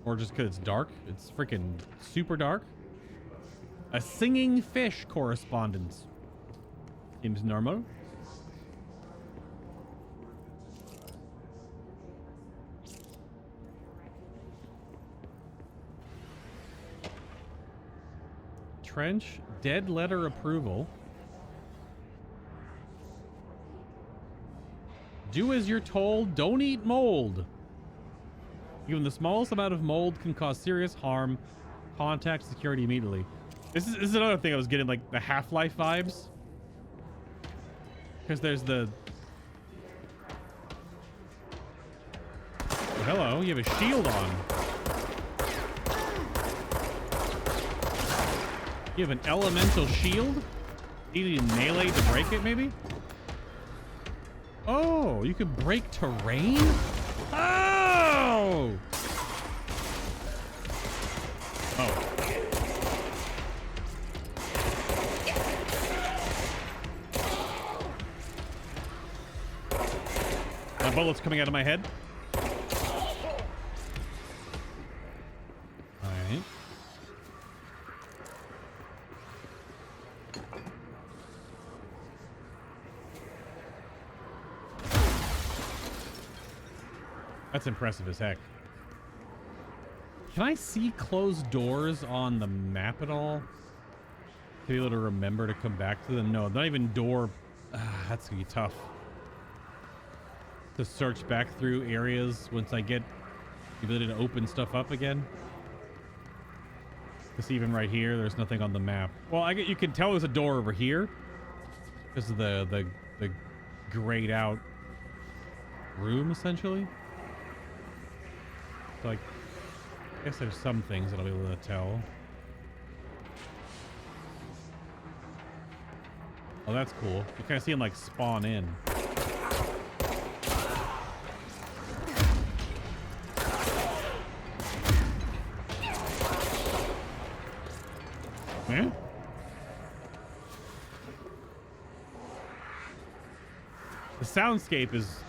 Or just because it's dark. It's freaking super dark. A singing fish correspondence. Seems normal. Trench, dead letter approval. Do as you're told, don't eat mold. Even the smallest amount of mold can cause serious harm. Contact security immediately. This is another thing I was getting, like the Half-Life vibes. Because there's the... Oh, hello, you have a shield on. You have an elemental shield? You need melee to break it, maybe? Oh, you can break terrain? Oh! Oh. My bullet's coming out of my head. Alright. That's impressive as heck. Can I see closed doors on the map at all? To be able to remember to come back to them? No, not even door. That's gonna be tough. To search back through areas once I get the ability to open stuff up again. Because even right here, there's nothing on the map. Well, you can tell there's a door over here because of the grayed out room, essentially. So I guess there's some things that I'll be able to tell. Oh, that's cool. You kind of see them like spawn in. Yeah? The soundscape is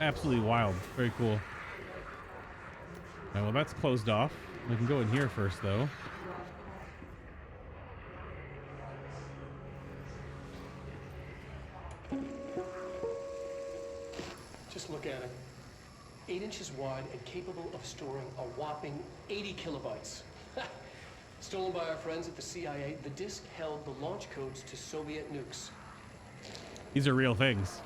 absolutely wild. Very cool. Well, that's closed off. We can go in here first, though. Just look at it. 8 inches wide and capable of storing a whopping 80 kilobytes. Stolen by our friends at the CIA, the disk held the launch codes to Soviet nukes. These are real things.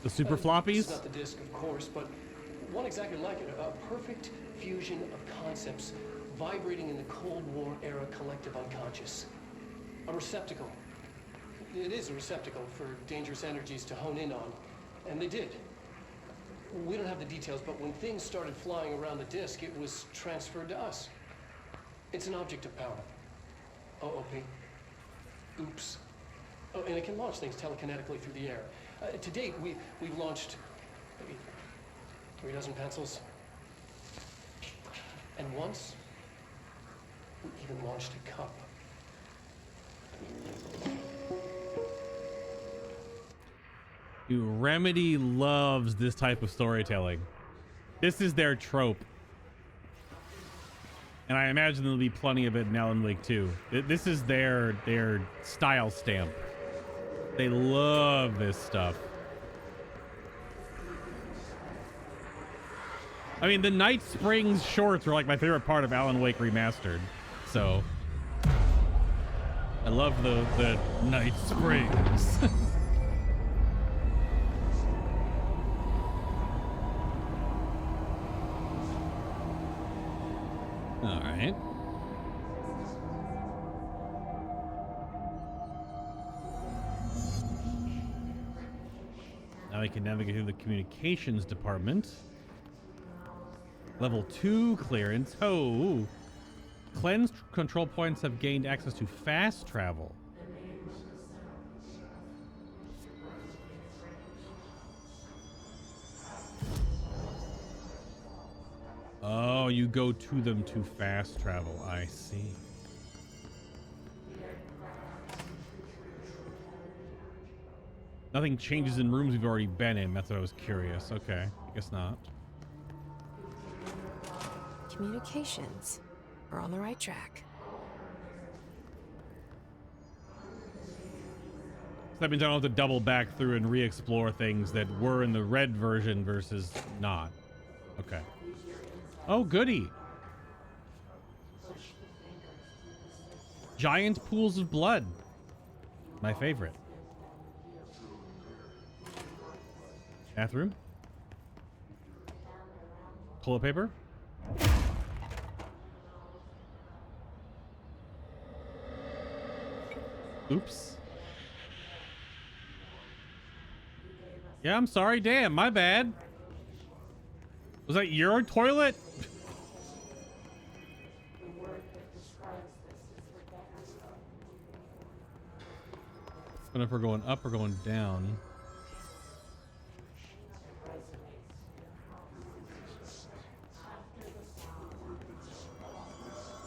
The super floppies? It's not the disk, of course, but one exactly like it. A perfect fusion of concepts vibrating in the Cold War era collective unconscious. A receptacle. It is a receptacle for dangerous energies to hone in on. And they did. We don't have the details, but when things started flying around the disk, it was transferred to us. It's an object of power. OOP. Oops. Oh, and it can launch things telekinetically through the air. To date, we've launched maybe 3 dozen pencils. And once, we even launched a cup. Dude, Remedy loves this type of storytelling. This is their trope. And I imagine there'll be plenty of it in Alan Wake 2. This is their style stamp. They love this stuff. I mean, the Night Springs shorts were like my favorite part of Alan Wake Remastered. So I love the Night Springs. All right. Now we can navigate through the communications department. Level 2 clearance. Oh. Cleansed control points have gained access to fast travel. Oh, you go to them to fast travel. I see. Nothing changes in rooms we've already been in. That's what I was curious. Okay, I guess not. Communications. We're on the right track. So that means I don't have to double back through and re-explore things that were in the red version versus not. Okay. Oh, goody. Giant pools of blood. My favorite. Bathroom. Toilet paper. Oops. Yeah, I'm sorry. Damn, my bad. Was that your toilet? I don't know if we're going up or going down.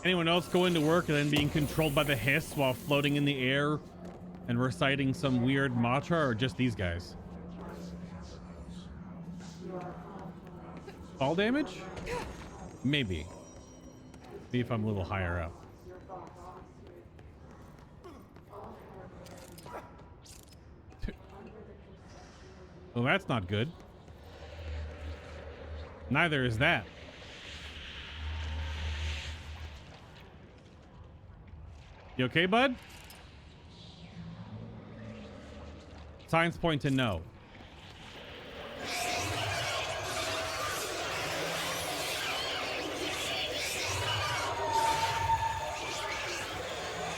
Anyone else going to work and then being controlled by the hiss while floating in the air and reciting some weird mantra, or just these guys? Fall damage? Maybe. See if I'm a little higher up. Well, that's not good. Neither is that. You okay, bud? Signs point to no.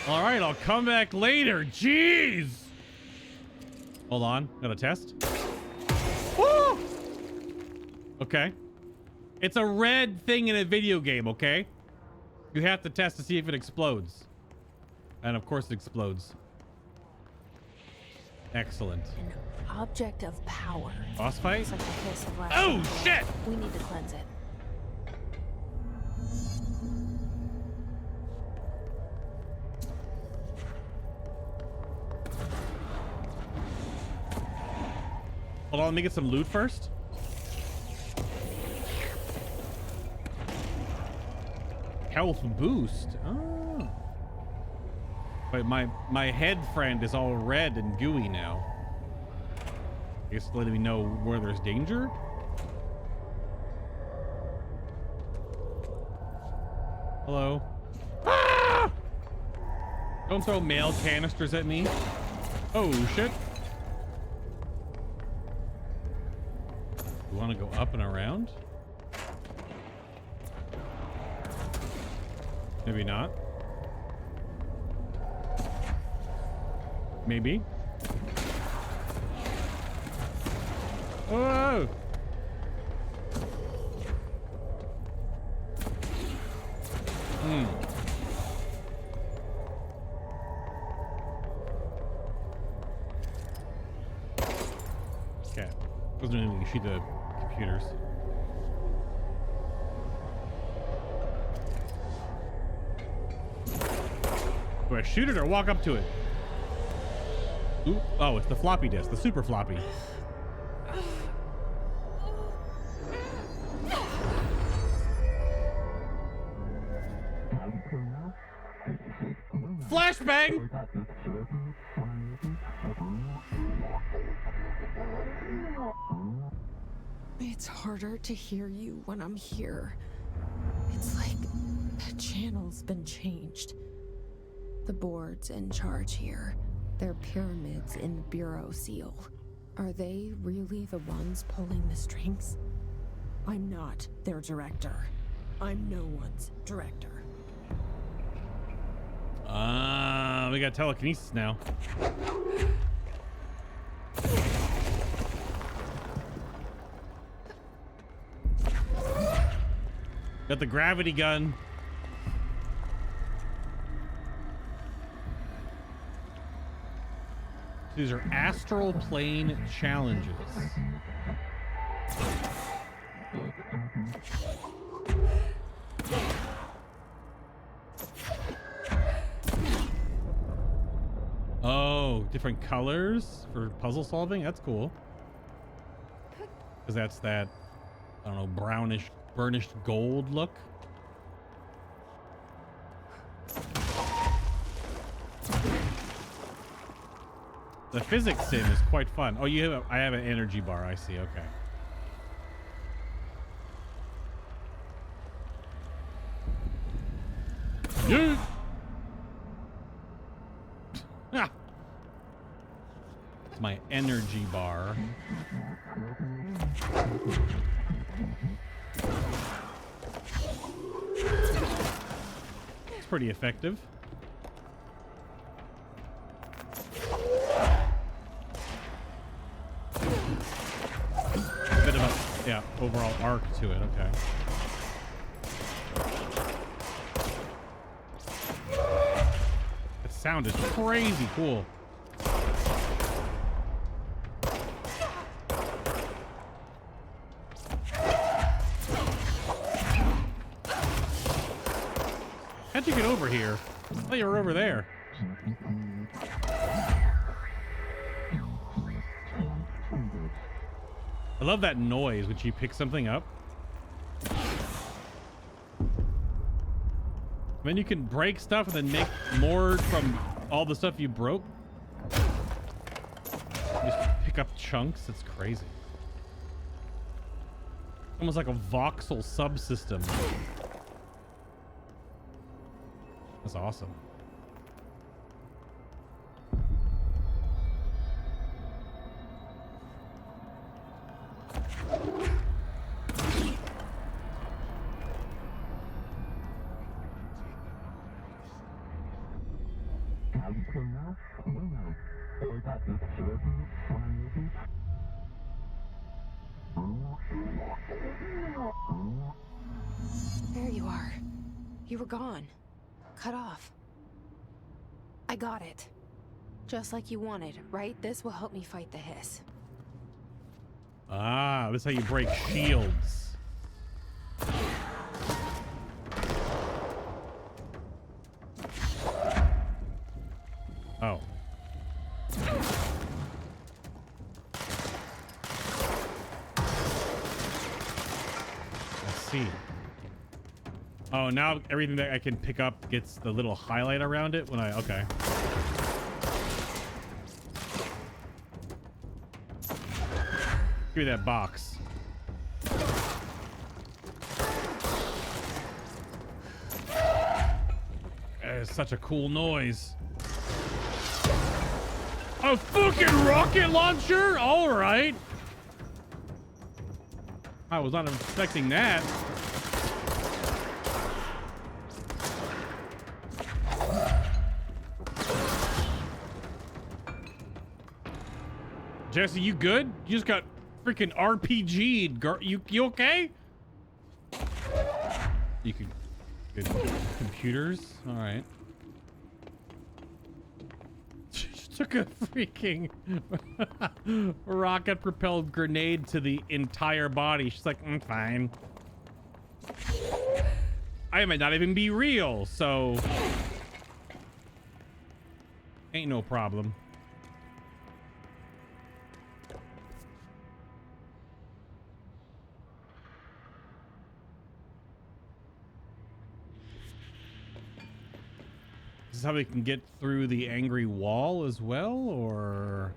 All right, I'll come back later. Jeez. Hold on. Got a test. Woo! Okay. It's a red thing in a video game, okay? You have to test to see if it explodes. And of course it explodes. Excellent. An object of power. Boss fight? It's like the hiss of last Oh, night. shit! We need to cleanse it. Hold on, let me get some loot first. Health boost. Oh. Wait, my head friend is all red and gooey now. I guess letting me know where there's danger. Hello. Ah! Don't throw mail canisters at me. Oh shit. You want to go up and around? Maybe not. Maybe. Whoa! Okay. Wasn't anything you shoot the computers. Do I shoot it or walk up to it? Ooh, oh, it's the floppy disk, the super floppy. Flashbang! It's harder to hear you when I'm here. It's like the channel's been changed. The board's in charge here. They're pyramids in the Bureau seal. Are they really the ones pulling the strings? I'm not their director. I'm no one's director. We got telekinesis now. Got the gravity gun. These are astral plane challenges. Oh, different colors for puzzle solving? That's cool. Because that's that, I don't know, brownish, burnished gold look. The physics sim is quite fun. Oh, you have I have an energy bar. I see. Okay. Yeah. Ah. It's my energy bar. It's pretty effective. A bit of a, yeah, overall arc to it. Okay. That sound is crazy cool. How'd you get over here? I thought you were over there. I love that noise when she picks something up. Then you can break stuff and then make more from all the stuff you broke. Just pick up chunks. It's crazy. Almost like a voxel subsystem. That's awesome. There you are. You were gone. Cut off. I got it. Just like you wanted, right? This will help me fight the hiss. Ah, this is how you break shields. Oh. Let's see. Oh, now everything that I can pick up gets the little highlight around it when I... Okay. Give me that box. It's such a cool noise. A fucking rocket launcher? All right. I was not expecting that. Jesse, you good? You just got freaking RPG'd. You okay? You can... Good. Computers? All right. She took a freaking rocket-propelled grenade to the entire body. She's like, fine. I might not even be real, so... Ain't no problem. Is this how we can get through the angry wall as well, or...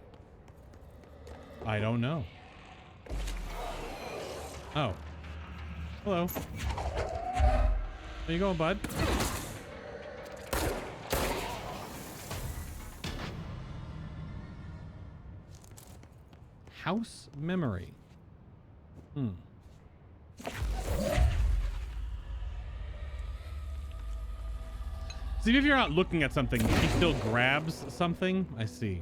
I don't know. Oh. Hello. Where you going, bud? House memory. See, if you're not looking at something, she still grabs something. I see.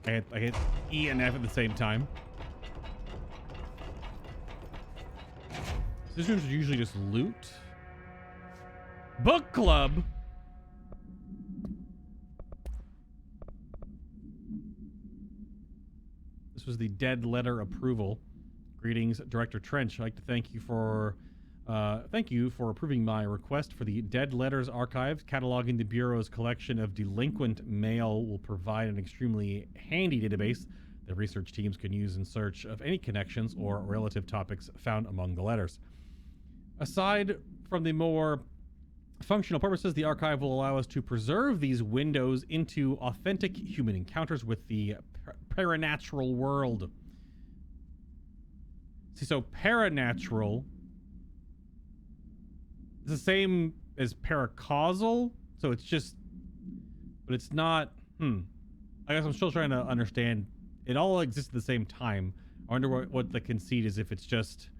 I hit E and F at the same time. This room's usually just loot. Book club. This was the dead letter approval. Greetings, Director Trench. I'd like to thank you for approving my request for the Dead Letters Archive. Cataloging the Bureau's collection of delinquent mail will provide an extremely handy database that research teams can use in search of any connections or relative topics found among the letters. Aside from the more functional purposes, the archive will allow us to preserve these windows into authentic human encounters with the paranatural world. See, so paranatural is the same as paracausal, so it's just, but it's not, I guess I'm still trying to understand. It all exists at the same time. I wonder what the conceit is, if it's just,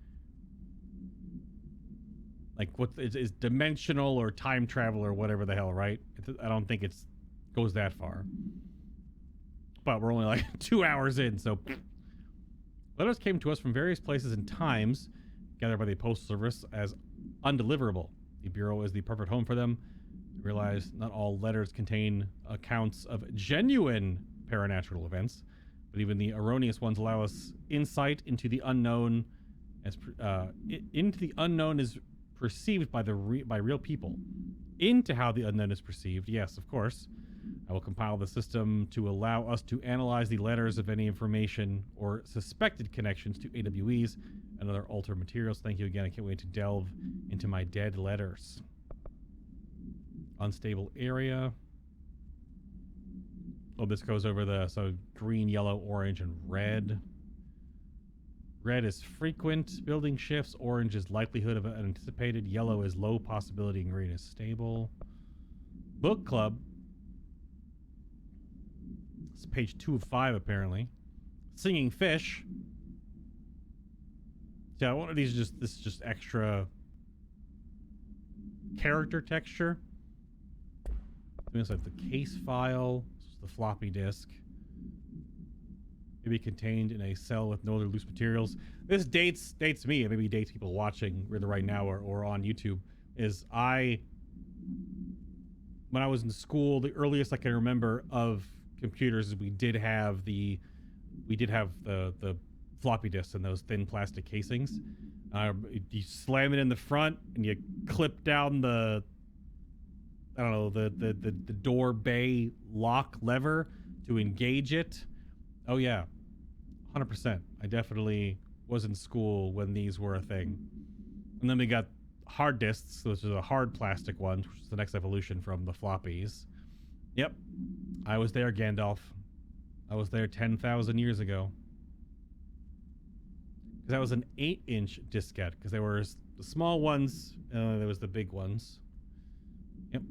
like, what is dimensional or time travel or whatever the hell, right? I don't think it's goes that far. But we're only like 2 hours in, so... Letters came to us from various places and times, gathered by the Postal Service as undeliverable. The Bureau is the perfect home for them. I realize not all letters contain accounts of genuine paranatural events, but even the erroneous ones allow us insight into the unknown, as perceived by by real people. Into how the unknown is perceived, yes, of course. I will compile the system to allow us to analyze the letters of any information or suspected connections to AWEs and other altered materials. Thank you again. I can't wait to delve into my dead letters. Unstable area. Oh, this goes over the, so green, yellow, orange, and red. Red is frequent building shifts. Orange is likelihood of unanticipated. Yellow is low possibility, and green is stable. Book club. It's page 2 of 5, apparently. Singing fish. Yeah, one of these is just extra character texture. It's like the case file. This is the floppy disk. Maybe contained in a cell with no other loose materials. This dates me, and maybe dates people watching either right now or on YouTube. Is when I was in school, the earliest I can remember of computers is we did have the floppy disks and those thin plastic casings. You slam it in the front and you clip down the door bay lock lever to engage it. Oh yeah, 100%. I definitely was in school when these were a thing. And then we got hard disks, which is a hard plastic one, which is the next evolution from the floppies. Yep, I was there, Gandalf. I was there 10,000 years ago. Because that was an 8-inch diskette, because there were the small ones, there was the big ones. Yep.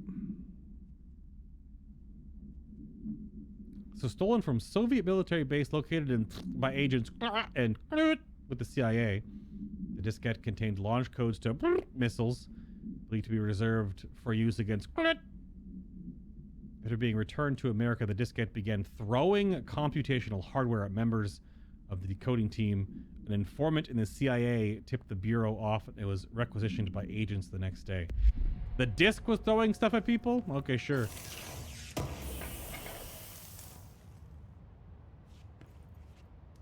So stolen from Soviet military base located by agents and with the CIA. The diskette contained launch codes to missiles, believed to be reserved for use against. After being returned to America, the diskette began throwing computational hardware at members of the decoding team. An informant in the CIA tipped the Bureau off. It was requisitioned by agents the next day. The disk was throwing stuff at people? Okay, sure.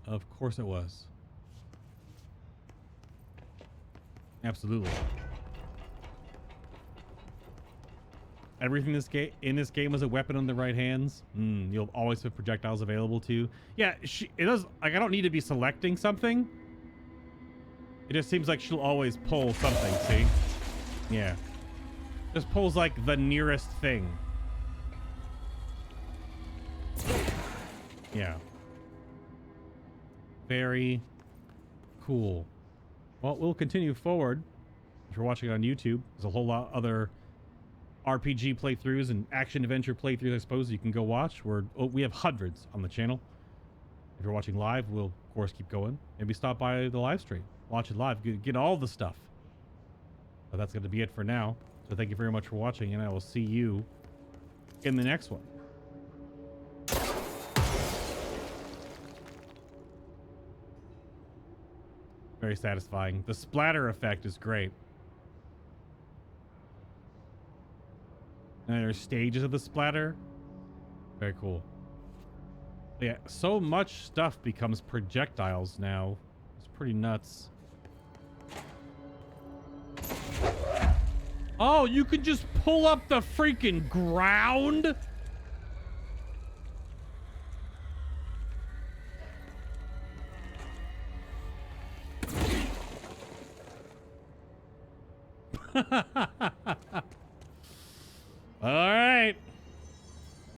Of course it was. Absolutely. Everything in this game is a weapon in the right hands. You'll always have projectiles available to you. Yeah, it does. Like, I don't need to be selecting something. It just seems like she'll always pull something. See? Yeah. Just pulls like the nearest thing. Yeah. Very cool. Well, we'll continue forward. If you're watching on YouTube, there's a whole lot other RPG playthroughs and action adventure playthroughs, I suppose, you can go watch. We have hundreds on the channel. If you're watching live, we'll of course keep going. Maybe stop by the live stream, watch it live, get all the stuff. But that's going to be it for now. So thank you very much for watching, and I will see you in the next one. Very satisfying. The splatter effect is great. And there's stages of the splatter. Very cool. But yeah, so much stuff becomes projectiles now. It's pretty nuts. Oh, you could just pull up the freaking ground? All right.